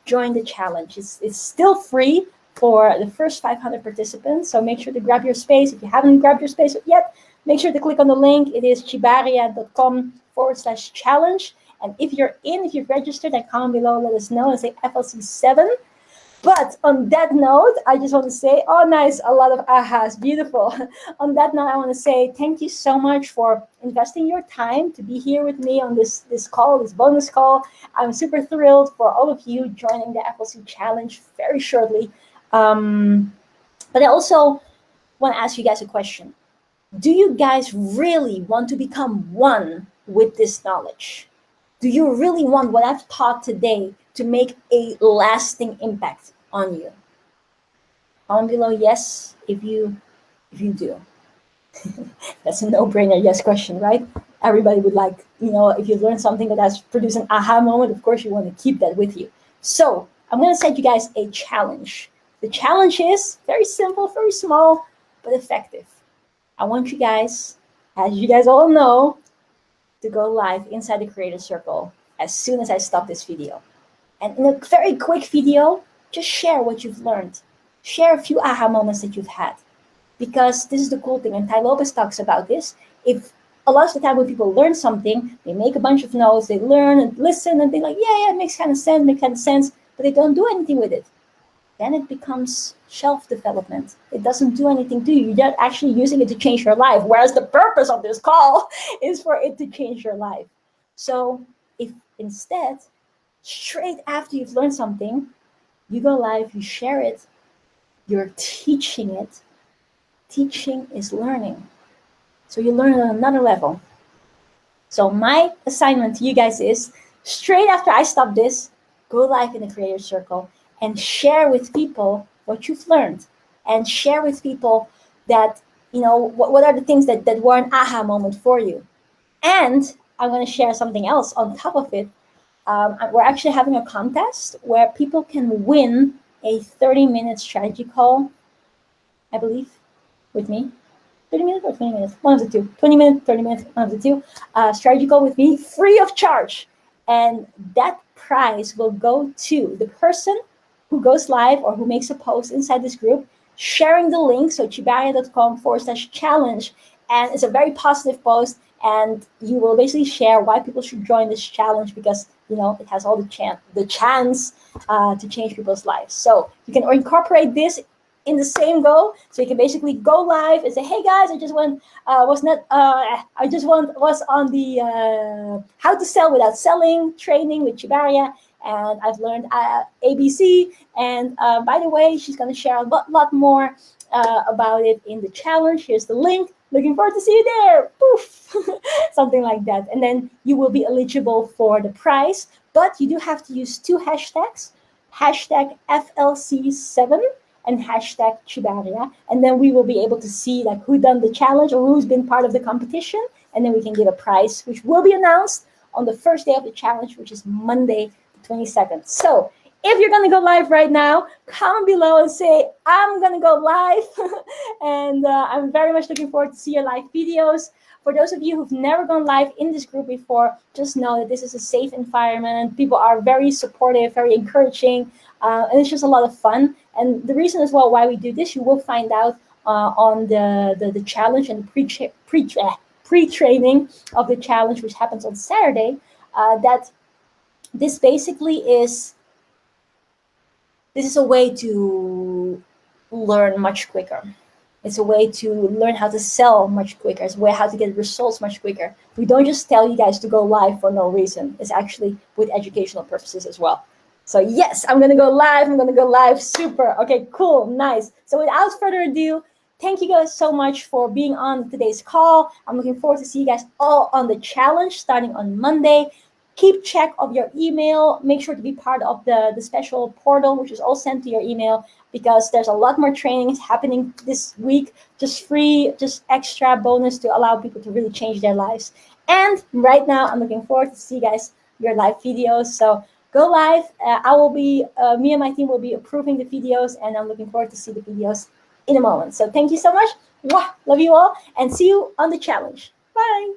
Join the challenge. It's still free for the first 500 participants. So make sure to grab your space. If you haven't grabbed your space yet, make sure to click on the link. It is tjibaria.com/challenge. And if you've registered, then comment below, let us know and say FLC7. But on that note, I just want to say, oh, nice, a lot of ahas, beautiful. On that note, I want to say thank you so much for investing your time to be here with me on this call, this bonus call. I'm super thrilled for all of you joining the FLC Challenge very shortly. But I also want to ask you guys a question. Do you guys really want to become one with this knowledge? Do you really want what I've taught today to make a lasting impact on you? Comment below yes if you do. That's a no-brainer yes question, right? Everybody would like, if you learn something that has produced an aha moment, of course you want to keep that with you. So I'm going to set you guys a challenge. The challenge is very simple, very small, but effective. I want you guys, as you guys all know, to go live inside the Creator Circle as soon as I stop this video. And in a very quick video, just share what you've learned. Share a few aha moments that you've had. Because this is the cool thing, and Ty Lopez talks about this. If a lot of the time when people learn something, they make a bunch of notes, they learn and listen, and they're like, yeah, it makes kind of sense, but they don't do anything with it. Then it becomes shelf development. It doesn't do anything to you. You're not actually using it to change your life, whereas the purpose of this call is for it to change your life. So if instead, straight after you've learned something, you go live, you share it, you're teaching it. Teaching is learning. So you learn on another level. So my assignment to you guys is, straight after I stop this, go live in the Creator Circle and share with people what you've learned, and share with people that, what are the things that were an aha moment for you. And I'm going to share something else on top of it. We're actually having a contest where people can win a 30-minute strategy call, I believe, with me. 30 minutes or 20 minutes? One of the two. 20 minutes, 30 minutes, one of the two. Strategy call with me, free of charge. And that prize will go to the person who goes live or who makes a post inside this group, sharing the link, so tjibaria.com/challenge. And it's a very positive post, and you will basically share why people should join this challenge, because it has all the chance to change people's lives. So you can incorporate this in the same go. So you can basically go live and say, hey guys, I just was on the how to sell without selling training with Tjibaria, and I've learned ABC. And by the way, she's going to share a lot more about it in the challenge. Here's the link. Looking forward to see you there. Poof. Something like that. And then you will be eligible for the prize. But you do have to use two hashtags. Hashtag FLC7 and hashtag Tjibaria. And then we will be able to see who done the challenge or who's been part of the competition. And then we can give a prize, which will be announced on the first day of the challenge, which is Monday, the 22nd. So if you're going to go live right now, comment below and say, I'm going to go live. And I'm very much looking forward to see your live videos. For those of you who've never gone live in this group before, just know that this is a safe environment. People are very supportive, very encouraging, and it's just a lot of fun. And the reason as well why we do this, you will find out on the challenge and the pre-training of the challenge, which happens on Saturday, that this basically is a way to learn much quicker. It's a way to learn how to sell much quicker. It's a way how to get results much quicker. We don't just tell you guys to go live for no reason. It's actually with educational purposes as well. So yes, I'm gonna go live. I'm gonna go live. Super. Okay, cool, nice. So without further ado, thank you guys so much for being on today's call. I'm looking forward to see you guys all on the challenge starting on Monday. Keep check of your email. Make sure to be part of the special portal, which is all sent to your email, because there's a lot more trainings happening this week, just free, just extra bonus to allow people to really change their lives. And right now, I'm looking forward to see you guys your live videos. So go live. I will be, me and my team will be approving the videos, and I'm looking forward to see the videos in a moment. So thank you so much. Mwah! Love you all, and see you on the challenge. Bye.